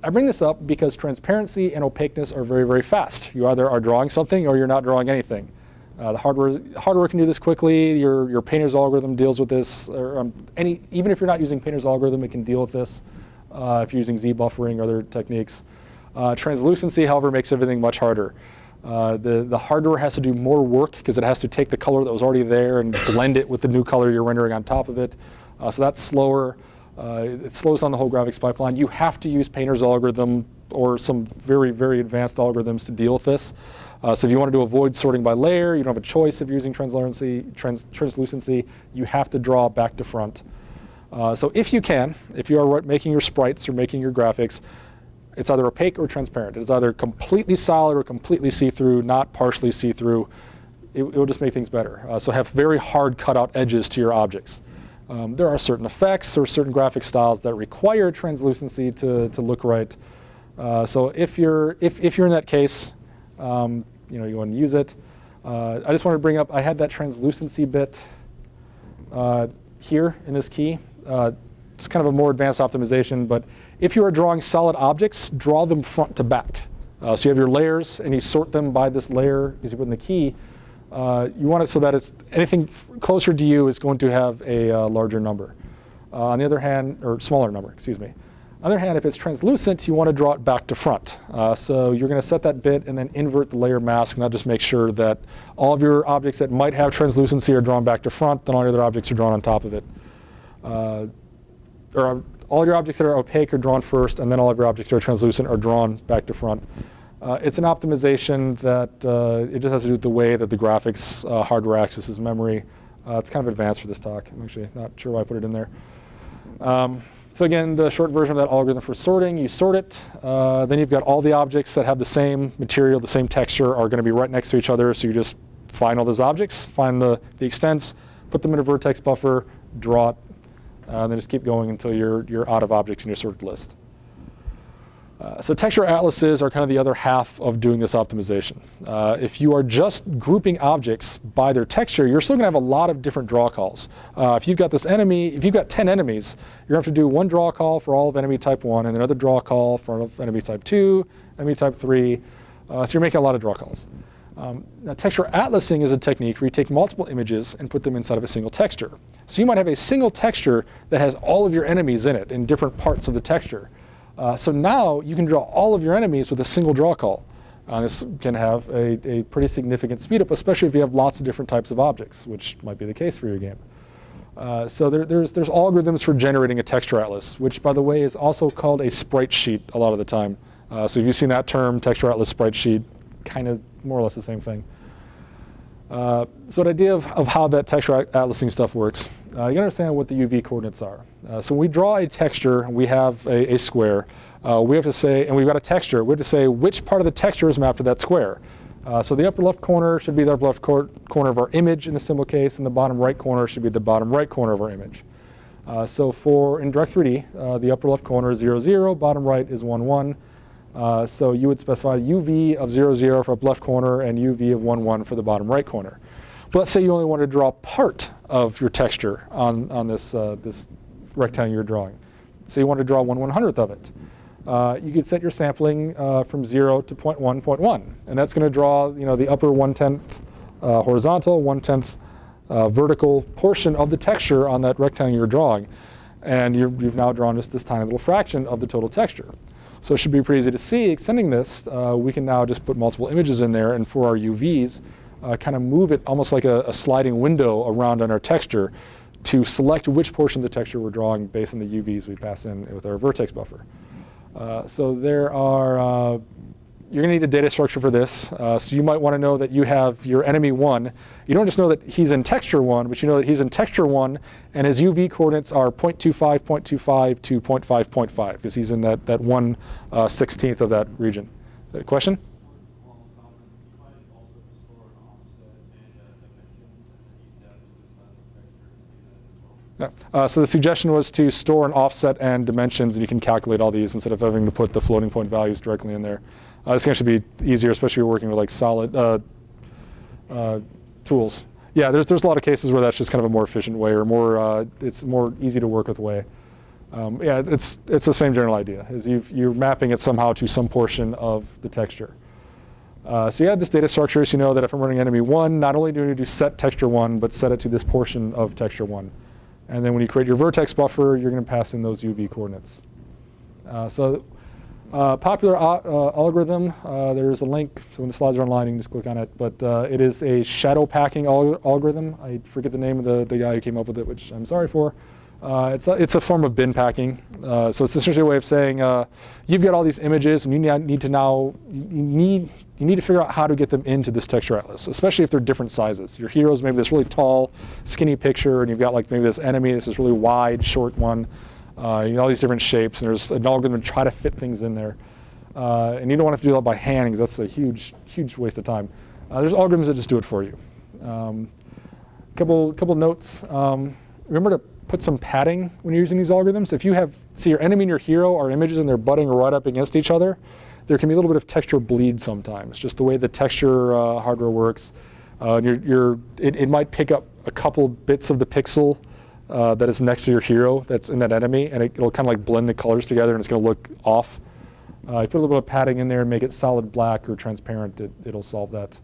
I bring this up because transparency and opaqueness are very, very fast. You either are drawing something or you're not drawing anything. The hardware can do this quickly. Your painter's algorithm deals with this. Even if you're not using painter's algorithm, it can deal with this if you're using Z buffering or other techniques. Translucency, however, makes everything much harder. The hardware has to do more work because it has to take the color that was already there and blend it with the new color you're rendering on top of it. So that's slower. It slows down the whole graphics pipeline. You have to use painter's algorithm or some very, very advanced algorithms to deal with this. So if you wanted to avoid sorting by layer, you don't have a choice if you're using translucency. You have to draw back to front. So if you are making your sprites or making your graphics, it's either opaque or transparent. It's either completely solid or completely see-through, not partially see-through. It will just make things better. So have very hard cutout edges to your objects. There are certain effects or certain graphic styles that require translucency to look right. So if you're in that case, you want to use it. I just wanted to bring up, I had that translucency bit here in this key. It's kind of a more advanced optimization, but if you are drawing solid objects, draw them front to back. So you have your layers, and you sort them by this layer as you put in the key. You want it so that it's anything closer to you is going to have a larger number. On the other hand, or smaller number, excuse me. On the other hand, if it's translucent, you want to draw it back to front. So you're going to set that bit and then invert the layer mask, and that just makes sure that all of your objects that might have translucency are drawn back to front, then all your other objects are drawn on top of it. Or all your objects that are opaque are drawn first, and then all of your objects that are translucent are drawn back to front. It's an optimization that it just has to do with the way that the graphics hardware accesses memory. It's kind of advanced for this talk. I'm actually not sure why I put it in there. So again, the short version of that algorithm for sorting, you sort it. Then you've got all the objects that have the same material, the same texture, are going to be right next to each other. So you just find all those objects, find the extents, put them in a vertex buffer, draw it, and then just keep going until you're out of objects in your sorted list. So texture atlases are kind of the other half of doing this optimization. If you are just grouping objects by their texture, you're still going to have a lot of different draw calls. If you've got this enemy, if you've got 10 enemies, you're going to have to do one draw call for all of enemy type 1, and another draw call for all of enemy type 2, enemy type 3. So you're making a lot of draw calls. Now, texture atlasing is a technique where you take multiple images and put them inside of a single texture. So you might have a single texture that has all of your enemies in it in different parts of the texture. So now you can draw all of your enemies with a single draw call. This can have a pretty significant speed up, especially if you have lots of different types of objects, which might be the case for your game. So there's algorithms for generating a texture atlas, which, by the way, is also called a sprite sheet a lot of the time. So if you've seen that term, texture atlas, sprite sheet, kind of more or less the same thing. So the idea of how that texture atlasing stuff works, you gotta understand what the UV coordinates are. So when we draw a texture, we have a square. We have to say, and we've got a texture, we have to say which part of the texture is mapped to that square. So the upper left corner should be the upper left corner of our image in the symbol case, and the bottom right corner should be the bottom right corner of our image. So in Direct3D, the upper left corner is 0, 0, bottom right is 1, 1. So you would specify UV of 0, 0 for the left corner and UV of 1, 1 for the bottom right corner. But let's say you only want to draw part of your texture on this rectangle you're drawing. So you want to draw 1/100th of it. You could set your sampling from 0 to 0.1, 0.1. And that's going to draw the upper 1/10 horizontal, 1/10 vertical portion of the texture on that rectangle you're drawing. And you've now drawn just this tiny little fraction of the total texture. So it should be pretty easy to see. Extending this, we can now just put multiple images in there, and for our UVs, kind of move it almost like a sliding window around on our texture to select which portion of the texture we're drawing based on the UVs we pass in with our vertex buffer. So there are, you're going to need a data structure for this. So you might want to know that you have your enemy 1. You don't just know that he's in texture 1, but you know that he's in texture 1, and his UV coordinates are 0.25, 0.25 to 0.5, 0.5, because he's in that 1/16th of that region. Is that a question? Yeah. So the suggestion was to store an offset and dimensions, and you can calculate all these instead of having to put the floating point values directly in there. This can actually be easier, especially if you're working with like solid tools. Yeah, there's a lot of cases where that's just kind of a more efficient way, or more it's more easy to work with way. Yeah, it's the same general idea. Is you're mapping it somehow to some portion of the texture. So you have this data structure, so you know that if I'm running enemy 1, not only do I need to set texture 1, but set it to this portion of texture 1. And then when you create your vertex buffer, you're going to pass in those UV coordinates. Popular algorithm, there's a link, so when the slides are online, you can just click on it. But it is a shadow packing algorithm. I forget the name of the guy who came up with it, which I'm sorry for. It's a form of bin packing. So it's essentially a way of saying you've got all these images, and you need to figure out how to get them into this texture atlas, especially if they're different sizes. Your heroes maybe this really tall, skinny picture, and you've got like maybe this enemy, this is really wide, short one. All these different shapes, and there's an algorithm to try to fit things in there. And you don't want to do that by hand, because that's a huge waste of time. There's algorithms that just do it for you. Couple notes. Remember to put some padding when you're using these algorithms. If you have, see, your enemy and your hero are images and they're butting right up against each other, there can be a little bit of texture bleed sometimes, just the way the texture hardware works. It might pick up a couple bits of the pixel that is next to your hero that's in that enemy, and it'll kind of like blend the colors together, and it's going to look off. If you put a little bit of padding in there and make it solid black or transparent, it'll solve that.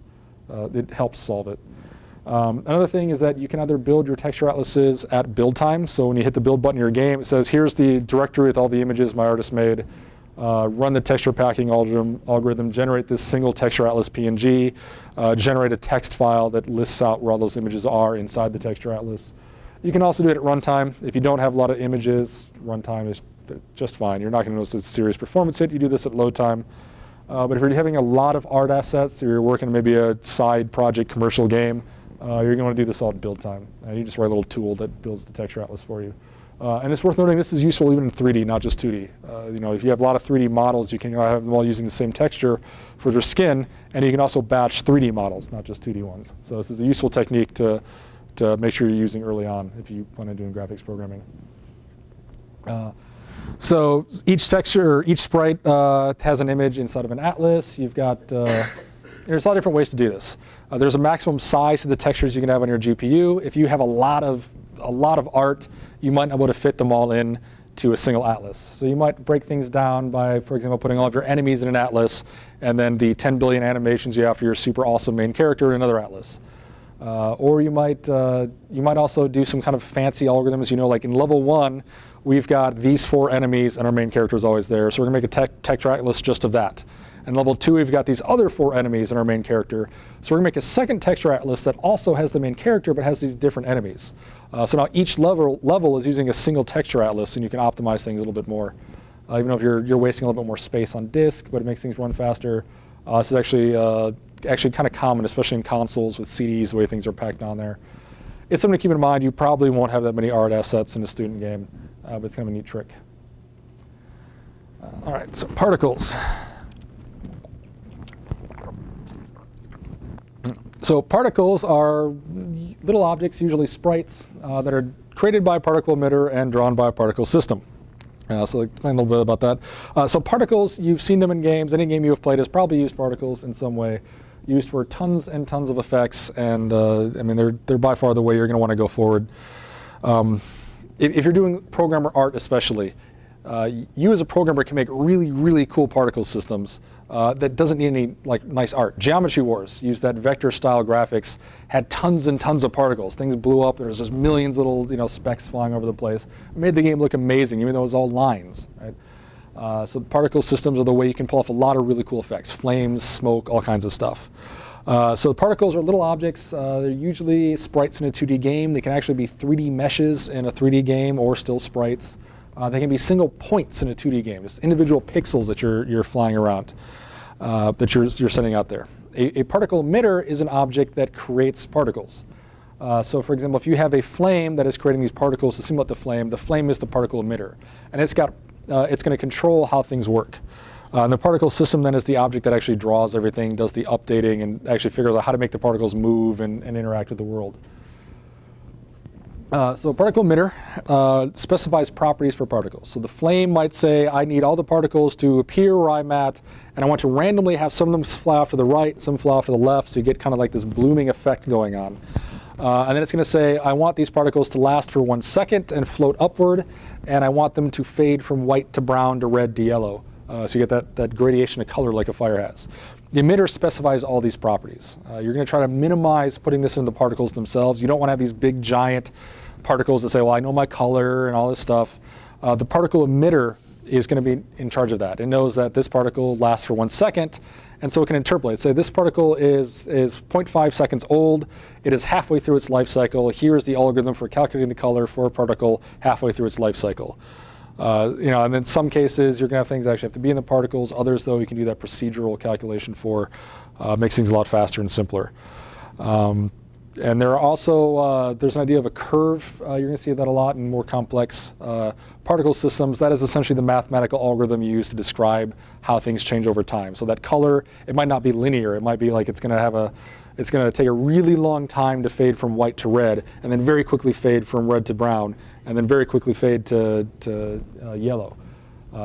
It helps solve it. Another thing is that you can either build your texture atlases at build time. So when you hit the build button in your game, it says, here's the directory with all the images my artist made. Run the texture packing algorithm, generate this single texture atlas PNG, generate a text file that lists out where all those images are inside the texture atlas. You can also do it at runtime. If you don't have a lot of images, runtime is just fine. You're not going to notice a serious performance hit. You do this at load time. But if you're having a lot of art assets, or you're working on maybe a side project commercial game, you're going to want to do this all at build time. You just write a little tool that builds the texture atlas for you. And it's worth noting this is useful even in 3D, not just 2D. If you have a lot of 3D models, you can have them all using the same texture for their skin, and you can also batch 3D models, not just 2D ones. So this is a useful technique to make sure you're using early on if you plan on doing graphics programming. So each texture, each sprite has an image inside of an atlas. You've got, there's a lot of different ways to do this. There's a maximum size to the textures you can have on your GPU. If you have a lot of art, you might not be able to fit them all in to a single atlas. So you might break things down by, for example, putting all of your enemies in an atlas, and then the 10 billion animations you have for your super awesome main character in another atlas. Or you might also do some kind of fancy algorithms. Like in level 1, we've got these 4 enemies, and our main character is always there. So we're going to make a texture atlas just of that. And level 2, we've got these other 4 enemies and our main character. So we're going to make a second texture atlas that also has the main character, but has these different enemies. So now each level is using a single texture atlas, and you can optimize things a little bit more. Even though if you're wasting a little bit more space on disk, but it makes things run faster. This is actually kind of common, especially in consoles with CDs, the way things are packed on there. It's something to keep in mind. You probably won't have that many art assets in a student game, but it's kind of a neat trick. All right, so particles. So particles are little objects, usually sprites, that are created by a particle emitter and drawn by a particle system. So I'll explain a little bit about that. So particles, you've seen them in games. Any game you have played has probably used particles in some way, used for tons and tons of effects. And I mean, they're by far the way you're going to want to go forward. If you're doing programmer art especially, you as a programmer can make really, really cool particle systems that doesn't need any nice art. Geometry Wars used that vector-style graphics, had tons and tons of particles. Things blew up. There was just millions of little specks flying over the place. It made the game look amazing, even though it was all lines. Right? So particle systems are the way you can pull off a lot of really cool effects: flames, smoke, all kinds of stuff. So particles are little objects. They're usually sprites in a 2D game. They can actually be 3D meshes in a 3D game, or still sprites. They can be single points in a 2D game, just individual pixels that you're flying around, that you're sending out there. A particle emitter is an object that creates particles. So for example, if you have a flame that is creating these particles to simulate the flame is the particle emitter. And it's going to control how things work. And the particle system then is the object that actually draws everything, does the updating, and actually figures out how to make the particles move and interact with the world. So particle emitter specifies properties for particles. So the flame might say, I need all the particles to appear where I'm at, and I want to randomly have some of them fly off to the right, some fly off to the left, so you get kind of like this blooming effect going on. And then it's going to say, I want these particles to last for 1 second and float upward, and I want them to fade from white to brown to red to yellow. So you get that gradation of color like a fire has. The emitter specifies all these properties. You're going to try to minimize putting this into the particles themselves. You don't want to have these big, giant particles that say, well, I know my color and all this stuff. The particle emitter is going to be in charge of that. It knows that this particle lasts for 1 second, and so it can interpolate. Say this particle is 0.5 seconds old. It is halfway through its life cycle. Here is the algorithm for calculating the color for a particle halfway through its life cycle. And in some cases, you're going to have things that actually have to be in the particles. Others, though, you can do that procedural calculation for. Makes things a lot faster and simpler. And there are also, there's an idea of a curve. You're going to see that a lot in more complex particle systems. That is essentially the mathematical algorithm you use to describe how things change over time. So that color, it might not be linear. It might be like it's going to have it's going to take a really long time to fade from white to red, and then very quickly fade from red to brown, and then very quickly fade to yellow.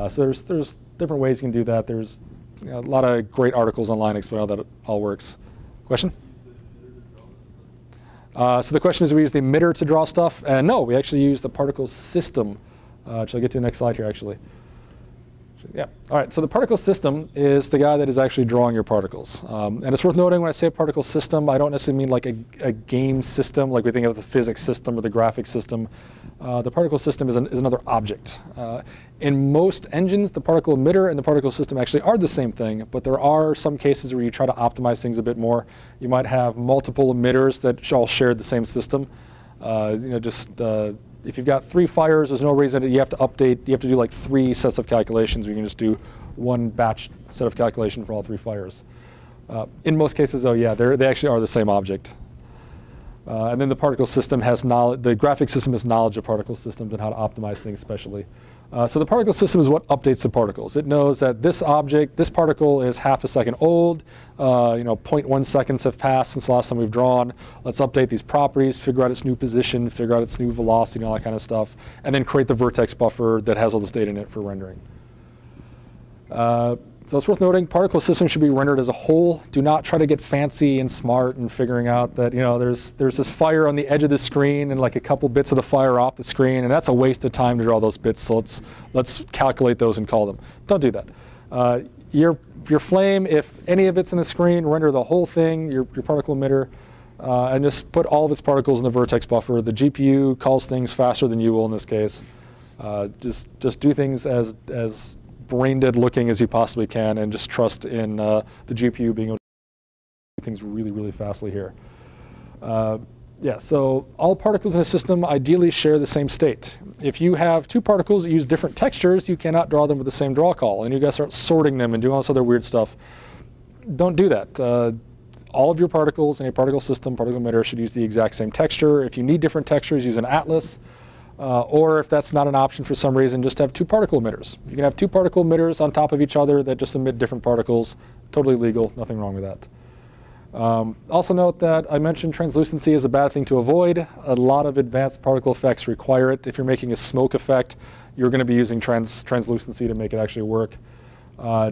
So there's different ways you can do that. There's a lot of great articles online explaining how that all works. Question? So the question is, do we use the emitter to draw stuff? No, we actually use the particle system. Shall I get to the next slide here, actually? Yeah. All right. So the particle system is the guy that is actually drawing your particles. And it's worth noting when I say a particle system, I don't necessarily mean like a game system, like we think of the physics system or the graphics system. The particle system is another object. In most engines, the particle emitter and the particle system actually are the same thing, but there are some cases where you try to optimize things a bit more. You might have multiple emitters that all share the same system. If you've got 3 fires, there's no reason that you have to update. You have to do like 3 sets of calculations. You can just do 1 batch set of calculation for all 3 fires. In most cases, though, yeah, they actually are the same object. And then the particle system has knowledge. The graphic system has knowledge of particle systems and how to optimize things, especially. So the particle system is what updates the particles. It knows that this object, this particle, is half a second old. 0.1 seconds have passed since the last time we've drawn. Let's update these properties, figure out its new position, figure out its new velocity, and all that kind of stuff, and then create the vertex buffer that has all this data in it for rendering. So it's worth noting, particle systems should be rendered as a whole. Do not try to get fancy and smart and figuring out that there's this fire on the edge of the screen and like a couple bits of the fire off the screen, and that's a waste of time to draw those bits. So let's calculate those and call them. Don't do that. Your flame, if any of it's in the screen, render the whole thing, your particle emitter, and just put all of its particles in the vertex buffer. The GPU calls things faster than you will in this case. Just do things as brain dead looking as you possibly can, and just trust in the GPU being able to do things really, really fastly here. Yeah, so all particles in a system ideally share the same state. If you have 2 particles that use different textures, you cannot draw them with the same draw call, and you guys start sorting them and doing all this other weird stuff. Don't do that. All of your particles in a particle system, particle emitter, should use the exact same texture. If you need different textures, use an atlas. Or if that's not an option for some reason, just have 2 particle emitters. You can have 2 particle emitters on top of each other that just emit different particles. Totally legal, nothing wrong with that. Also note that I mentioned translucency is a bad thing to avoid. A lot of advanced particle effects require it. If you're making a smoke effect, you're going to be using translucency to make it actually work.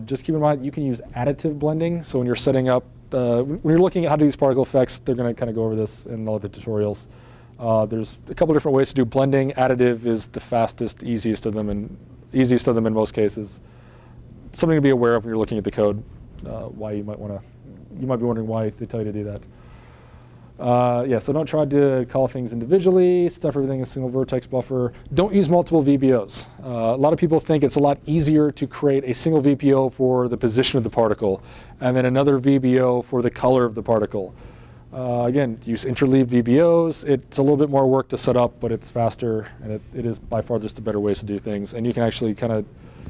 Just keep in mind you can use additive blending. So when you're setting up, when you're looking at how to do these particle effects, they're going to kind of go over this in all of the tutorials. There's a couple different ways to do blending. Additive is the fastest, easiest of them in most cases. Something to be aware of when you're looking at the code. Why you might be wondering why they tell you to do that. Yeah, so don't try to call things individually. Stuff everything in a single vertex buffer. Don't use multiple VBOs. A lot of people think it's a lot easier to create a single VBO for the position of the particle, and then another VBO for the color of the particle. Again, use interleaved VBOs. It's a little bit more work to set up, but it's faster, and it is by far just a better way to do things. And you can actually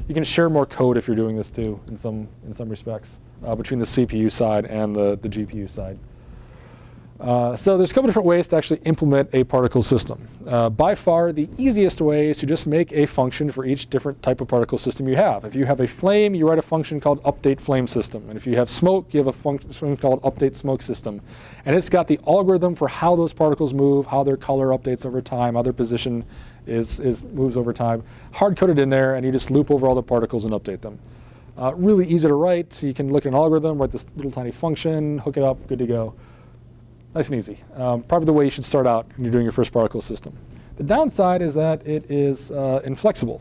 you can share more code if you're doing this too, in some respects, between the CPU side and the GPU side. So there's a couple different ways to actually implement a particle system. By far, the easiest way is to just make a function for each different type of particle system you have. If you have a flame, you write a function called update flame system. And if you have smoke, you have a function called update smoke system. And it's got the algorithm for how those particles move, how their color updates over time, how their position moves over time, hard-coded in there, and you just loop over all the particles and update them. Really easy to write. So you can look at an algorithm, write this little tiny function, hook it up, good to go. Nice and easy. Probably the way you should start out when you're doing your first particle system. The downside is that it is inflexible.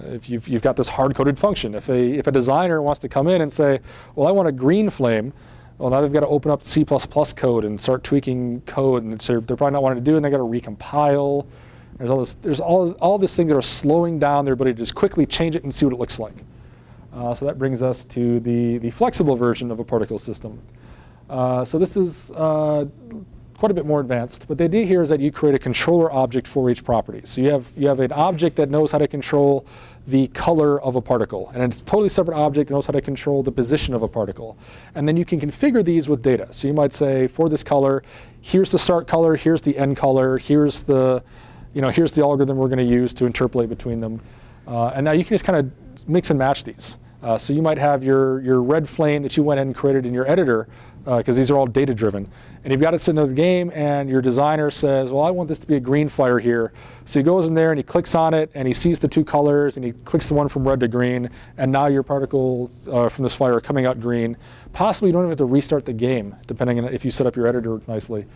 If you've got this hard-coded function, if a designer wants to come in and say, well, I want a green flame, well, now they've got to open up C++ code and start tweaking code, and they're probably not wanting to do it, and they've got to recompile. There's all these things that are slowing down their ability to just quickly change it and see what it looks like. So that brings us to the flexible version of a particle system. So this is quite a bit more advanced, but the idea here is that you create a controller object for each property. So you have an object that knows how to control the color of a particle, and it's a totally separate object that knows how to control the position of a particle. And then you can configure these with data. So you might say, for this color, here's the start color, here's the end color, here's the algorithm we're going to use to interpolate between them. And now you can just kind of mix and match these. So you might have your red flame that you went ahead and created in your editor because these are all data-driven. And you've got it sitting in the game, and your designer says, well, I want this to be a green fire here. So he goes in there, and he clicks on it, and he sees the two colors, and he clicks the one from red to green, and now your particles from this fire are coming out green. Possibly you don't even have to restart the game, depending on if you set up your editor nicely.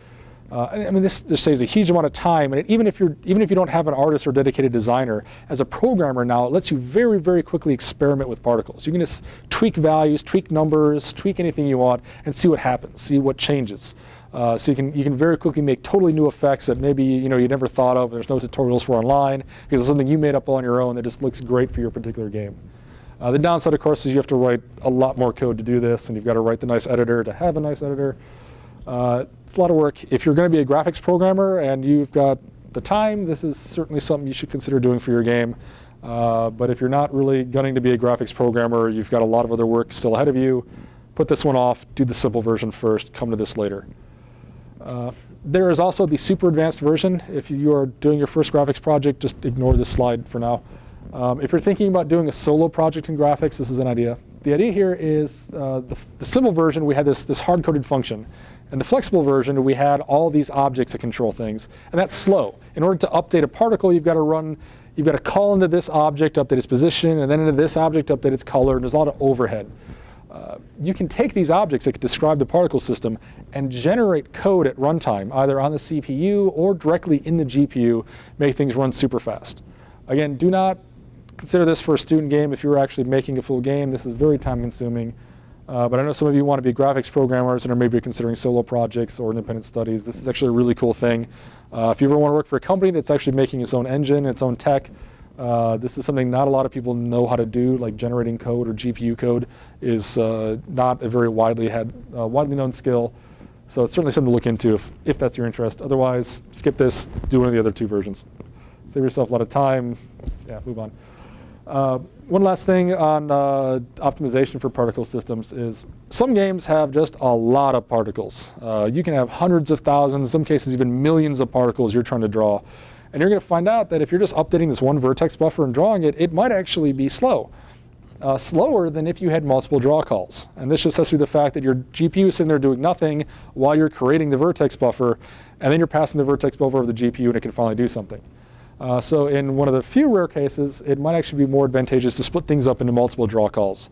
I mean, this saves a huge amount of time, and even if you don't have an artist or dedicated designer, as a programmer now, it lets you very, very quickly experiment with particles. You can just tweak values, tweak numbers, tweak anything you want, and see what happens, see what changes. So you can very quickly make totally new effects that maybe you never thought of. There's no tutorials for online because it's something you made up on your own that just looks great for your particular game. The downside, of course, is you have to write a lot more code to do this, and you've got to write the nice editor to have a nice editor. It's a lot of work. If you're going to be a graphics programmer and you've got the time, this is certainly something you should consider doing for your game. But if you're not really gunning to be a graphics programmer, you've got a lot of other work still ahead of you, put this one off, do the simple version first, come to this later. There is also the super advanced version. If you are doing your first graphics project, just ignore this slide for now. If you're thinking about doing a solo project in graphics, this is an idea. The idea here is the simple version, we had this hard-coded function. In the flexible version, we had all these objects that control things, and that's slow. In order to update a particle, you've got to call into this object, update its position, and then into this object, update its color, and there's a lot of overhead. You can take these objects that describe the particle system and generate code at runtime, either on the CPU or directly in the GPU, make things run super fast. Again, do not consider this for a student game if you're actually making a full game. This is very time consuming. But I know some of you want to be graphics programmers and are maybe considering solo projects or independent studies. This is actually a really cool thing. If you ever want to work for a company that's actually making its own engine, its own tech, this is something not a lot of people know how to do, like generating code or GPU code is not a very widely known skill. So it's certainly something to look into if that's your interest. Otherwise, skip this, do one of the other two versions. Save yourself a lot of time. Yeah, move on. One last thing on optimization for particle systems is some games have just a lot of particles. You can have hundreds of thousands, in some cases even millions of particles you're trying to draw. And you're going to find out that if you're just updating this one vertex buffer and drawing it, it might actually be slow. Slower than if you had multiple draw calls. And this just has to do with the fact that your GPU is sitting there doing nothing while you're creating the vertex buffer, and then you're passing the vertex buffer over the GPU and it can finally do something. So in one of the few rare cases, it might actually be more advantageous to split things up into multiple draw calls.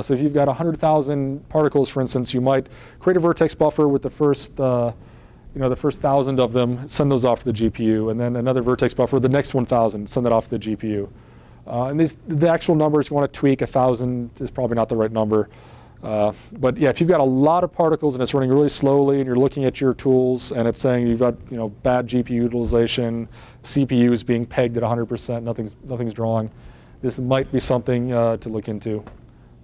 So if you've got 100,000 particles, for instance, you might create a vertex buffer with the first 1,000 of them, send those off to the GPU, and then another vertex buffer, the next 1,000, send that off to the GPU. And the actual numbers you want to tweak, 1,000 is probably not the right number. But yeah, if you've got a lot of particles and it's running really slowly and you're looking at your tools and it's saying you've got bad GPU utilization, CPU is being pegged at 100%, nothing's drawing, this might be something to look into.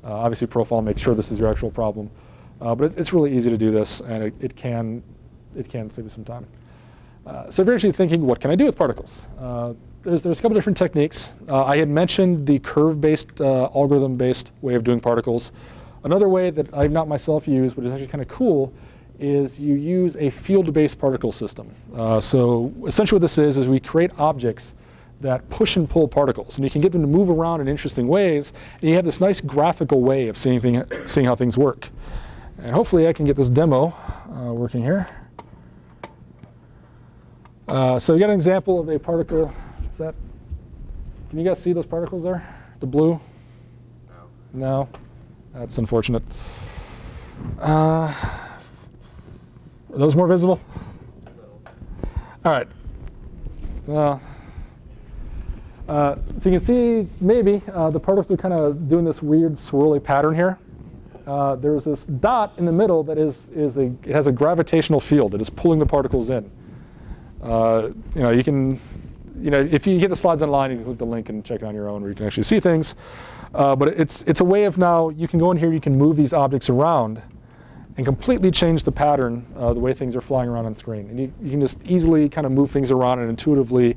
Obviously, profile, make sure this is your actual problem. But it's really easy to do this, and it can save you some time. So if you're actually thinking, what can I do with particles? There's a couple different techniques. I had mentioned the curve-based, algorithm-based way of doing particles. Another way that I've not myself used, but is actually kind of cool, is you use a field-based particle system. So essentially what this is we create objects that push and pull particles. And you can get them to move around in interesting ways, and you have this nice graphical way of seeing how things work. And hopefully I can get this demo working here. So we got an example of a particle. Can you guys see those particles there? The blue? No. That's unfortunate. Are those more visible? All right. So you can see maybe the particles are kind of doing this weird swirly pattern here. There's this dot in the middle that it has a gravitational field that is pulling the particles in. If you get the slides online, you can click the link and check it on your own, where you can actually see things. But it's a way of now, you can go in here, you can move these objects around and completely change the pattern, the way things are flying around on screen. And you can just easily kind of move things around and intuitively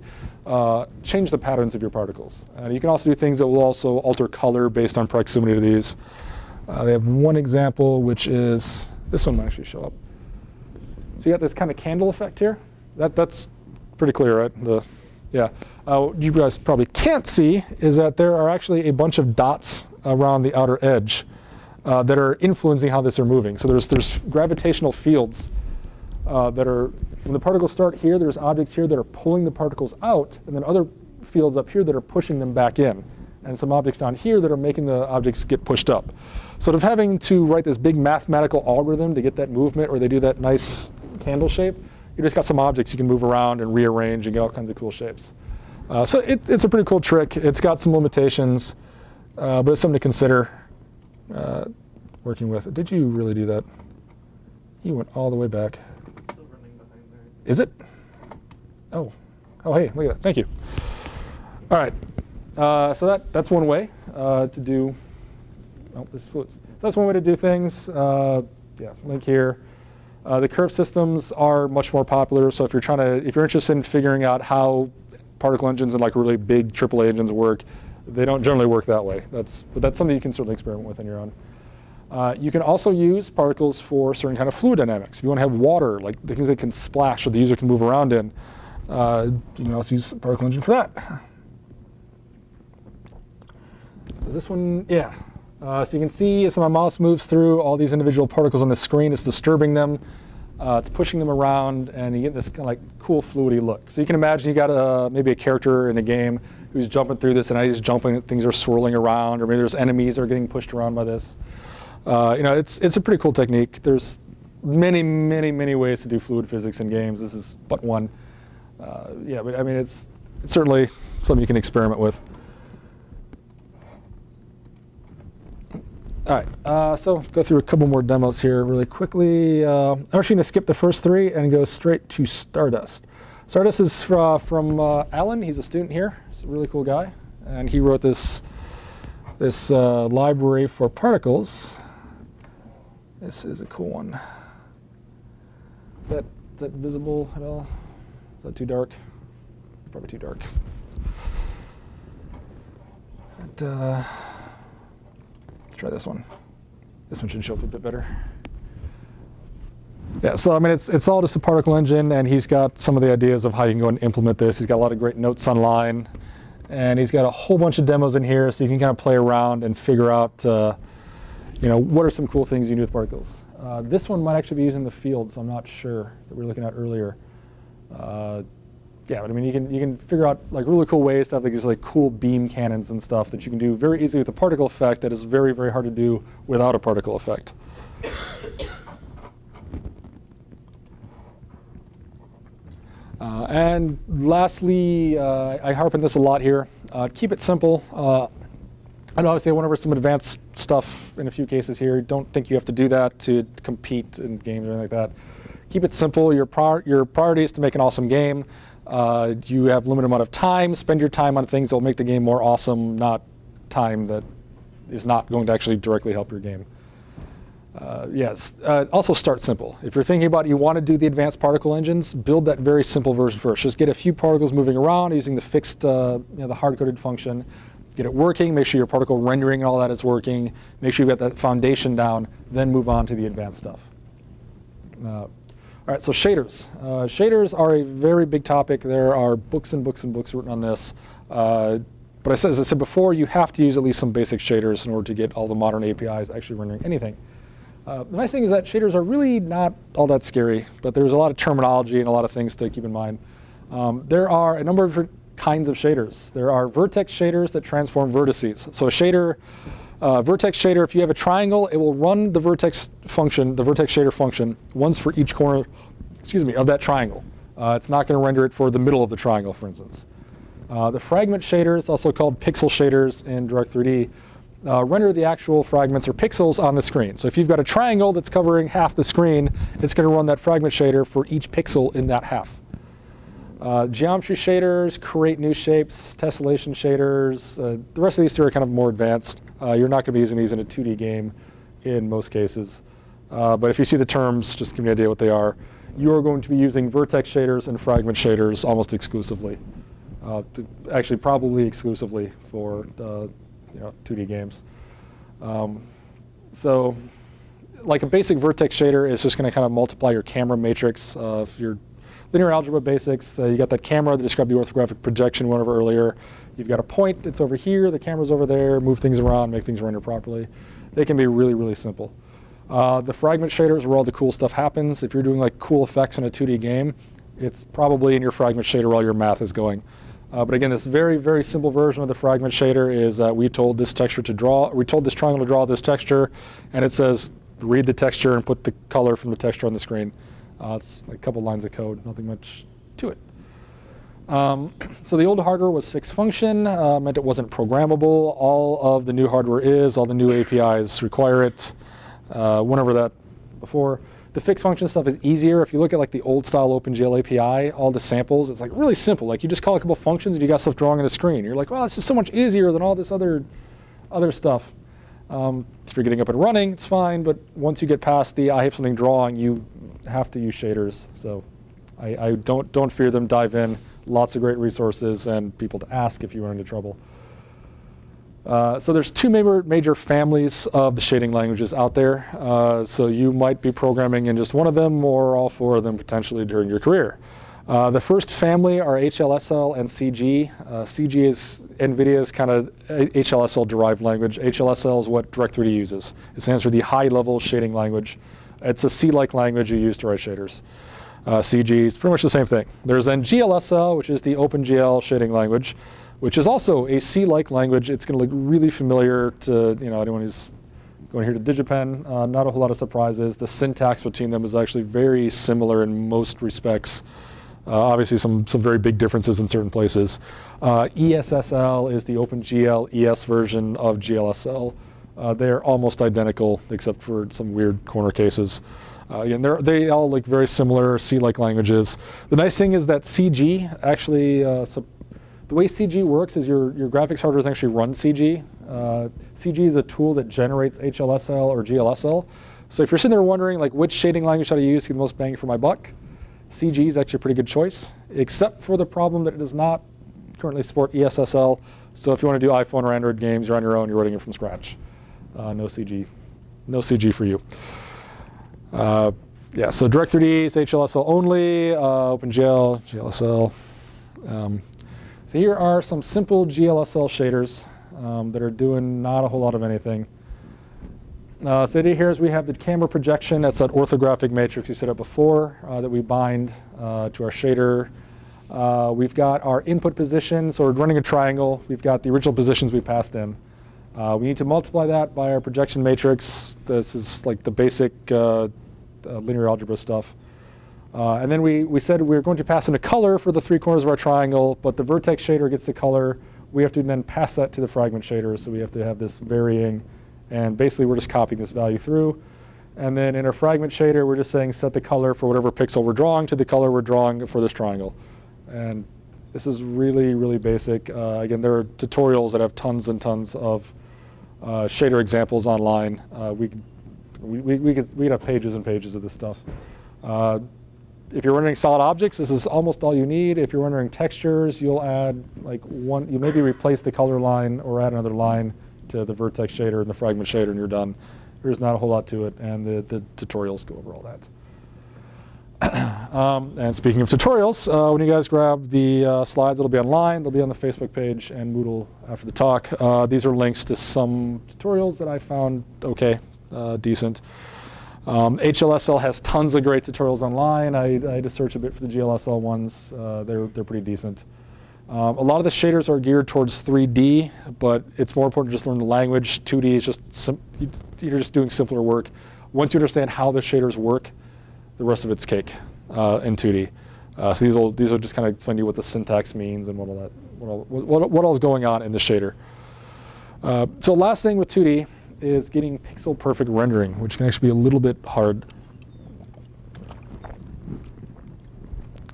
change the patterns of your particles. You can also do things that will also alter color based on proximity to these. They have one example, which is, this one might actually show up. So you got this kind of candle effect here. That's pretty clear, right? What you guys probably can't see is that there are actually a bunch of dots around the outer edge. that are influencing how this are moving. So there's gravitational fields that are, when the particles start here, there's objects here that are pulling the particles out, and then other fields up here that are pushing them back in, and some objects down here that are making the objects get pushed up. So of having to write this big mathematical algorithm to get that movement, or they do that nice candle shape, you just got some objects you can move around and rearrange and get all kinds of cool shapes. So it's a pretty cool trick. It's got some limitations, but it's something to consider working with. Did you really do that? You went all the way back. It's still running behind there. Is it? Oh, hey, look at that. Thank you. All right. So that's one way to do. Oh, this is fluids. So that's one way to do things. Yeah, link here. The curve systems are much more popular. So if you're interested in figuring out how particle engines and like really big AAA engines work, they don't generally work that way. But that's something you can certainly experiment with on your own. You can also use particles for certain kind of fluid dynamics. If you want to have water, like the things that can splash so the user can move around in, you can also use a particle engine for that. Is this one? Yeah. So you can see as my mouse moves through all these individual particles on the screen, it's disturbing them. It's pushing them around, and you get this kind of like cool fluidy look. So you can imagine you got maybe a character in a game who's jumping through this, and as he's jumping, things are swirling around, or maybe there's enemies that are getting pushed around by this. It's a pretty cool technique. There's many, many, many ways to do fluid physics in games. This is but one. Yeah, but I mean, it's certainly something you can experiment with. All right, so go through a couple more demos here really quickly. I'm actually going to skip the first three and go straight to Stardust. Stardust is from Alan. He's a student here. He's a really cool guy. And he wrote this library for particles. This is a cool one. Is that visible at all? Is that too dark? Probably too dark. And, try this one. This one should show up a bit better. Yeah, so I mean, it's all just a particle engine, and he's got some of the ideas of how you can go and implement this. He's got a lot of great notes online, and he's got a whole bunch of demos in here, so you can kind of play around and figure out, what are some cool things you can do with particles. This one might actually be using the fields. I'm not sure that we were looking at earlier. Yeah, but I mean, you can figure out like really cool ways to have these like cool beam cannons and stuff that you can do very easily with a particle effect that is very, very hard to do without a particle effect. And lastly, I harp on this a lot here. Keep it simple. I know obviously I went over some advanced stuff in a few cases here. Don't think you have to do that to compete in games or anything like that. Keep it simple. Your priority is to make an awesome game. You have a limited amount of time. Spend your time on things that will make the game more awesome, not time that is not going to actually directly help your game. Yes. Also start simple. If you're thinking about you want to do the advanced particle engines, build that very simple version first. Just get a few particles moving around using the fixed, the hard-coded function. Get it working. Make sure your particle rendering and all that is working. Make sure you've got that foundation down. Then move on to the advanced stuff. All right, so shaders. Shaders are a very big topic. There are books and books and books written on this. But as I said before, you have to use at least some basic shaders in order to get all the modern APIs actually rendering anything. The nice thing is that shaders are really not all that scary, but there's a lot of terminology and a lot of things to keep in mind. There are a number of different kinds of shaders. There are vertex shaders that transform vertices. So a shader, vertex shader, if you have a triangle, it will run the vertex function, the vertex shader function, once for each corner, of that triangle. It's not going to render it for the middle of the triangle, for instance. The fragment shaders, also called pixel shaders in Direct3D, render the actual fragments or pixels on the screen. So if you've got a triangle that's covering half the screen, it's going to run that fragment shader for each pixel in that half. Geometry shaders create new shapes, tessellation shaders. The rest of these two are kind of more advanced. You're not going to be using these in a 2D game in most cases. But if you see the terms, just give me an idea what they are. You're going to be using vertex shaders and fragment shaders almost exclusively. Actually, probably exclusively for 2D games. So like a basic vertex shader is just going to kind of multiply your camera matrix. If you're linear algebra basics, you got that camera that described the orthographic projection we went over earlier. You've got a point that's over here, the camera's over there, move things around, make things render properly. they can be really, really simple. The fragment shaders where all the cool stuff happens. If you're doing like cool effects in a 2D game, it's probably in your fragment shader where all your math is going. But again, this very, very simple version of the fragment shader is that we told this texture to draw, we told this triangle to draw this texture, and it says read the texture and put the color from the texture on the screen. It's like a couple lines of code, nothing much to it. So the old hardware was fixed function, meant it wasn't programmable. All of the new hardware is, all the new APIs require it. Went over that before. The fixed function stuff is easier. If you look at like the old style OpenGL API, all the samples, it's like really simple. Like you just call a couple functions and you got stuff drawing on the screen. You're like, well, this is so much easier than all this other stuff. If you're getting up and running, it's fine. But once you get past the I have something drawing, you have to use shaders. So I don't fear them. Dive in. Lots of great resources and people to ask if you run into trouble. So there's two major families of the shading languages out there. So you might be programming in just one of them or all four of them potentially during your career. The first family are HLSL and CG. CG is NVIDIA's kind of HLSL derived language. HLSL is what Direct3D uses. It stands for the high level shading language. It's a C-like language you use to write shaders. CG is pretty much the same thing. There's then GLSL, which is the OpenGL shading language, which is also a C-like language. It's going to look really familiar to anyone who's going here to DigiPen. Not a whole lot of surprises. The syntax between them is actually very similar in most respects. Obviously, some very big differences in certain places. ESSL is the OpenGL ES version of GLSL. They're almost identical, except for some weird corner cases. Again, they all look very similar C-like languages. The nice thing is that CG actually, the way CG works is your graphics hardware doesn't actually run CG. CG is a tool that generates HLSL or GLSL. So if you're sitting there wondering like which shading language should I use to get the most bang for my buck, CG is actually a pretty good choice, except for the problem that it does not currently support ESSL. So if you want to do iPhone or Android games, you're on your own, you're writing it from scratch. No CG for you. Yeah, so Direct3D is HLSL only, OpenGL, GLSL. So here are some simple GLSL shaders that are doing not a whole lot of anything. So the idea here is we have the camera projection. That's that orthographic matrix you set up before that we bind to our shader. We've got our input position. So we're running a triangle. We've got the original positions we passed in. We need to multiply that by our projection matrix. This is like the basic linear algebra stuff. And then we said we're going to pass in a color for the three corners of our triangle, but the vertex shader gets the color. We have to then pass that to the fragment shader, so we have to have this varying. And basically, we're just copying this value through. And then in our fragment shader, we're just saying set the color for whatever pixel we're drawing to the color we're drawing for this triangle. And this is really, really basic. Again, there are tutorials that have tons and tons of shader examples online. We could have pages and pages of this stuff. If you're rendering solid objects, this is almost all you need. If you're rendering textures, you'll add like one. You maybe replace the color line or add another line to the vertex shader and the fragment shader, and you're done. There's not a whole lot to it, and the tutorials go over all that. And speaking of tutorials, when you guys grab the slides, it'll be online. They'll be on the Facebook page and Moodle after the talk. These are links to some tutorials that I found okay, decent. HLSL has tons of great tutorials online. I had to search a bit for the GLSL ones. They're pretty decent. A lot of the shaders are geared towards 3D, but it's more important to just learn the language. 2D is just you're just doing simpler work. Once you understand how the shaders work, the rest of it's cake in 2D. So these will just kind of explain to you what the syntax means and what all is going on in the shader. So last thing with 2D is getting pixel perfect rendering, which can actually be a little bit hard.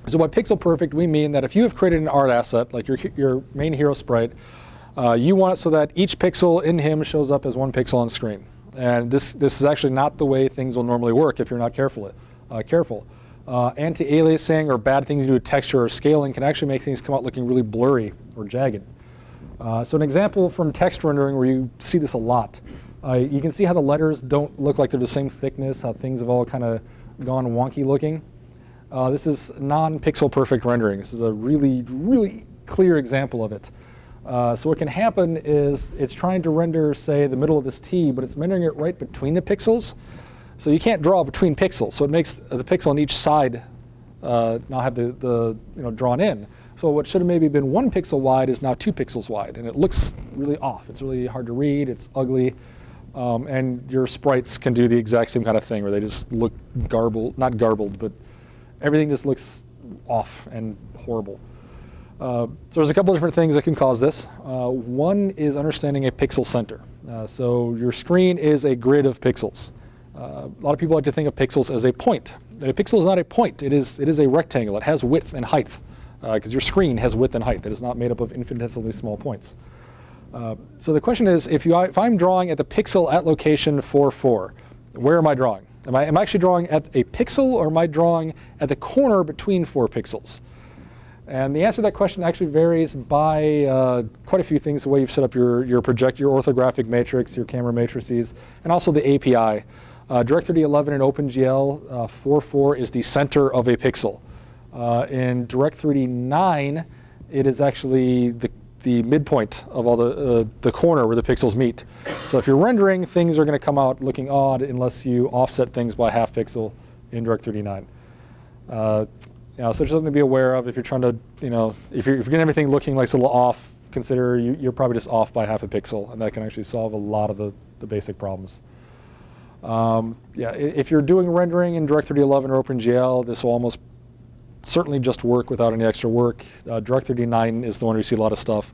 So by pixel perfect, we mean that if you have created an art asset, like your main hero sprite, you want it so that each pixel in him shows up as one pixel on screen. And this is actually not the way things will normally work if you're not careful. Anti-aliasing or bad things to do with texture or scaling can actually make things come out looking really blurry or jagged. So an example from text rendering where you see this a lot. You can see how the letters don't look like they're the same thickness, how things have all kind of gone wonky looking. This is non-pixel perfect rendering. This is a really, really clear example of it. So what can happen is it's trying to render, say, the middle of this T, but it's rendering it right between the pixels. So you can't draw between pixels. So it makes the pixel on each side now have the drawn in. So what should have maybe been 1 pixel wide is now 2 pixels wide, and it looks really off. It's really hard to read. It's ugly, and your sprites can do the exact same kind of thing, where they just look garbled, not garbled, but everything just looks off and horrible. So there's a couple of different things that can cause this. One is understanding a pixel center. So your screen is a grid of pixels. A lot of people like to think of pixels as a point. A pixel is not a point. It is a rectangle. It has width and height, because your screen has width and height. It is not made up of infinitesimally small points. So the question is, if I'm drawing at the pixel at location 4, 4, where am I drawing? Am I actually drawing at a pixel, or am I drawing at the corner between 4 pixels? And the answer to that question actually varies by quite a few things: the way you've set up your orthographic matrix, your camera matrices, and also the API. DirectX 11 and OpenGL 4.4 is the center of a pixel. In DirectX 9, it is actually the midpoint of all the corner where the pixels meet. So if you're rendering, things are going to come out looking odd unless you offset things by half pixel in DirectX 9. So just something to be aware of if you're trying to, if you're getting everything looking like it's a little off, consider you're probably just off by half a pixel, and that can actually solve a lot of the basic problems. If you're doing rendering in DirectX 11 or OpenGL, this will almost certainly just work without any extra work. DirectX 9 is the one where you see a lot of stuff.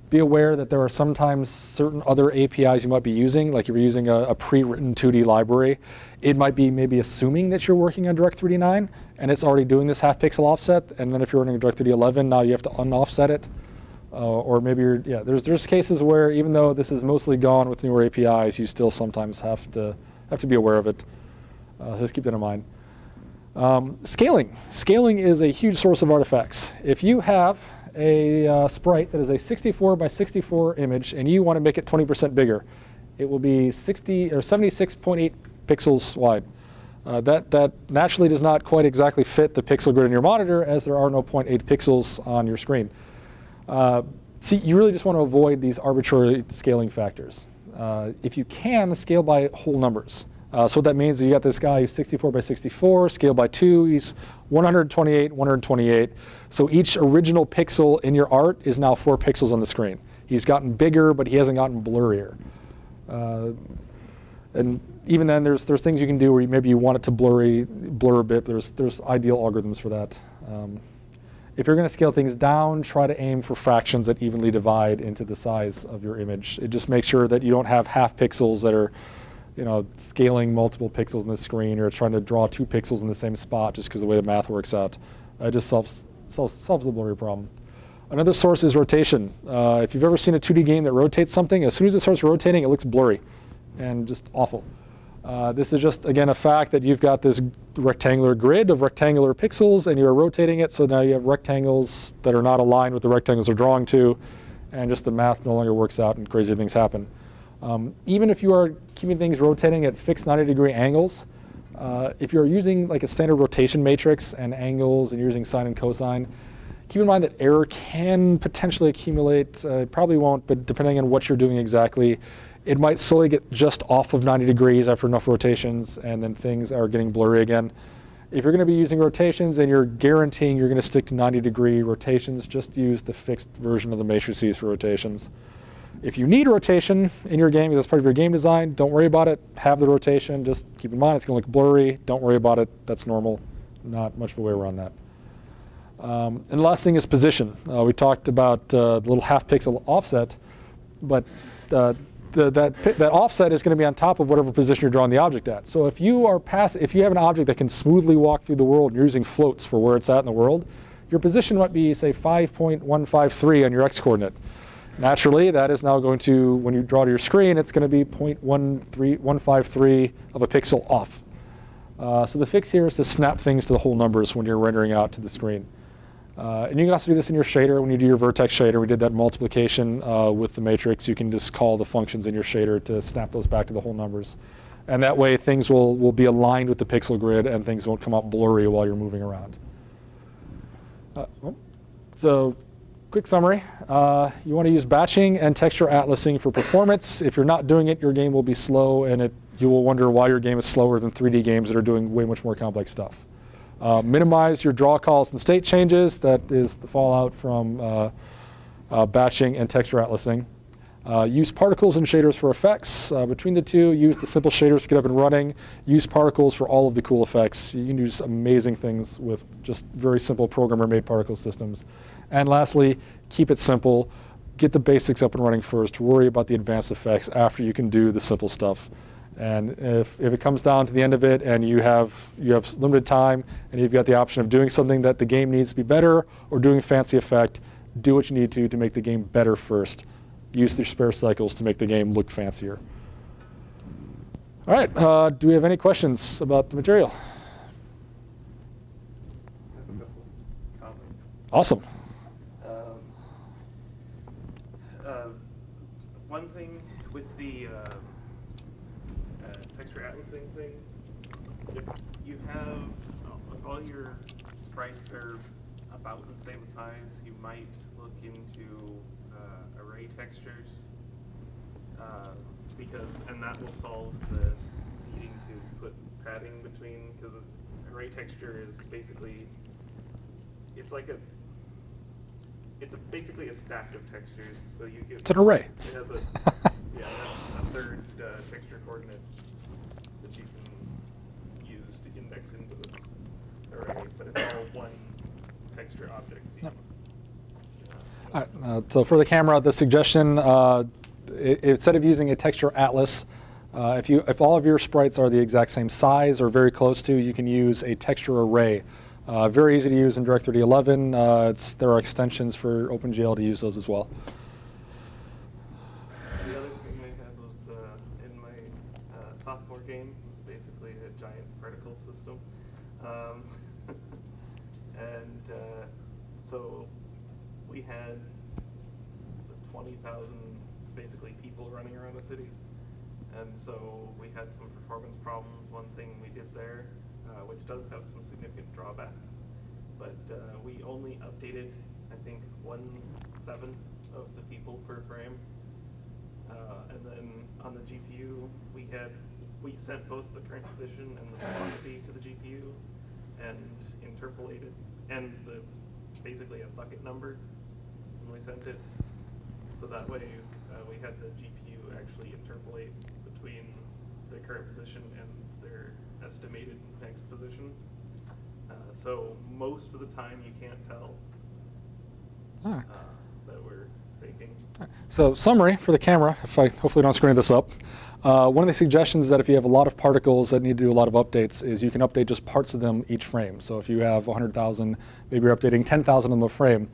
Be aware that there are sometimes certain other APIs you might be using, like if you're using a pre-written 2D library, it might be maybe assuming that you're working on DirectX 9, and it's already doing this half pixel offset, and then if you're running DirectX 11, now you have to unoffset it. Or maybe there's cases where even though this is mostly gone with newer APIs, you still sometimes have to be aware of it. So just keep that in mind. Scaling. Scaling is a huge source of artifacts. If you have a sprite that is a 64 by 64 image and you want to make it 20% bigger, it will be 60 or 76.8 pixels wide. That naturally does not quite exactly fit the pixel grid in your monitor, as there are no 0.8 pixels on your screen. So you really just want to avoid these arbitrary scaling factors. If you can, scale by whole numbers. So what that means is you got this guy who's 64 by 64, scale by 2, he's 128, 128. So each original pixel in your art is now 4 pixels on the screen. He's gotten bigger, but he hasn't gotten blurrier. And even then, there's things you can do where maybe you want it to blur a bit. There's ideal algorithms for that. If you're going to scale things down, try to aim for fractions that evenly divide into the size of your image. It just makes sure that you don't have half pixels that are, scaling multiple pixels in the screen, or trying to draw 2 pixels in the same spot just because of the way the math works out. It just solves the blurry problem. Another source is rotation. If you've ever seen a 2D game that rotates something, as soon as it starts rotating, it looks blurry and just awful. This is just, again, a fact that you've got this rectangular grid of rectangular pixels, and you're rotating it, so now you have rectangles that are not aligned with the rectangles they're drawing to, and just the math no longer works out and crazy things happen. Even if you are keeping things rotating at fixed 90-degree angles, if you're using like a standard rotation matrix and angles, and you're using sine and cosine, keep in mind that error can potentially accumulate. It probably won't, but depending on what you're doing exactly, it might slowly get just off of 90 degrees after enough rotations, and then things are getting blurry again. If you're going to be using rotations and you're guaranteeing you're going to stick to 90-degree rotations, just use the fixed version of the matrices for rotations. If you need rotation in your game, because that's part of your game design, don't worry about it. Have the rotation. Just keep in mind it's going to look blurry. Don't worry about it. That's normal. Not much of a way around that. And the last thing is position. We talked about the little half-pixel offset, but that offset is going to be on top of whatever position you're drawing the object at. So if you have an object that can smoothly walk through the world and you're using floats for where it's at in the world, your position might be, say, 5.153 on your x-coordinate. Naturally, that is now going to, when you draw to your screen, it's going to be 0.153 of a pixel off. So the fix here is to snap things to the whole numbers when you're rendering out to the screen. And you can also do this in your shader. When you do your Vertex shader, we did that multiplication with the matrix. You can just call the functions in your shader to snap those back to the whole numbers. And that way, things will be aligned with the pixel grid, and things won't come out blurry while you're moving around. So quick summary. You want to use batching and texture atlasing for performance. If you're not doing it, your game will be slow, and you will wonder why your game is slower than 3D games that are doing way much more complex stuff. Minimize your draw calls and state changes. That is the fallout from batching and texture atlasing. Use particles and shaders for effects. Between the two, use the simple shaders to get up and running. Use particles for all of the cool effects. You can do just amazing things with just very simple programmer-made particle systems. And lastly, keep it simple. Get the basics up and running first. Worry about the advanced effects after you can do the simple stuff. And if it comes down to the end of it and you have limited time and you've got the option of doing something that the game needs to be better or doing fancy effect, do what you need to make the game better first. Use their spare cycles to make the game look fancier. All right, do we have any questions about the material? I have a couple comments. Awesome. One thing with the texture atlasing thing, if you have, if all your sprites are about the same size, you might look into array textures, and that will solve the needing to put padding between, because an array texture is basically, it's basically a stack of textures. So you give it's an array. It has a third texture coordinate that you can use to index into this array, but it's all one texture object. So yep. All right, so for the camera, the suggestion, instead of using a texture atlas, if all of your sprites are the exact same size or very close to, you can use a texture array. Very easy to use in Direct 11. There are extensions for OpenGL to use those as well. The other thing I had was in my sophomore game, it was basically a giant particle system. So we had 20,000 basically people running around a city. And so we had some performance problems. One thing we did there, which does have some significant drawbacks, but we only updated, I think, 1/7 of the people per frame. And then on the GPU, we sent both the current position and the velocity to the GPU and interpolated, and basically a bucket number when we sent it. So that way we had the GPU actually interpolate between the current position and their estimated next position. So most of the time you can't tell that we're faking. So summary for the camera, if I hopefully don't screen this up. One of the suggestions is that if you have a lot of particles that need to do a lot of updates is you can update just parts of them each frame. So if you have 100,000, maybe you're updating 10,000 of them a frame.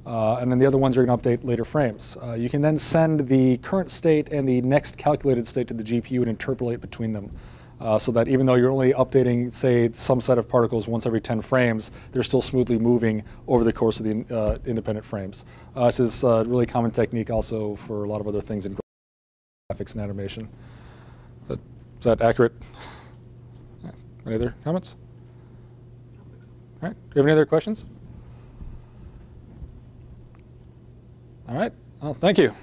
And then the other ones are going to update later frames. You can then send the current state and the next calculated state to the GPU and interpolate between them. So that even though you're only updating, say, some set of particles once every 10 frames, they're still smoothly moving over the course of the independent frames. This is a really common technique also for a lot of other things in graphics and animation. Is that accurate? Any other comments? All right. Do you have any other questions? All right. Well, thank you.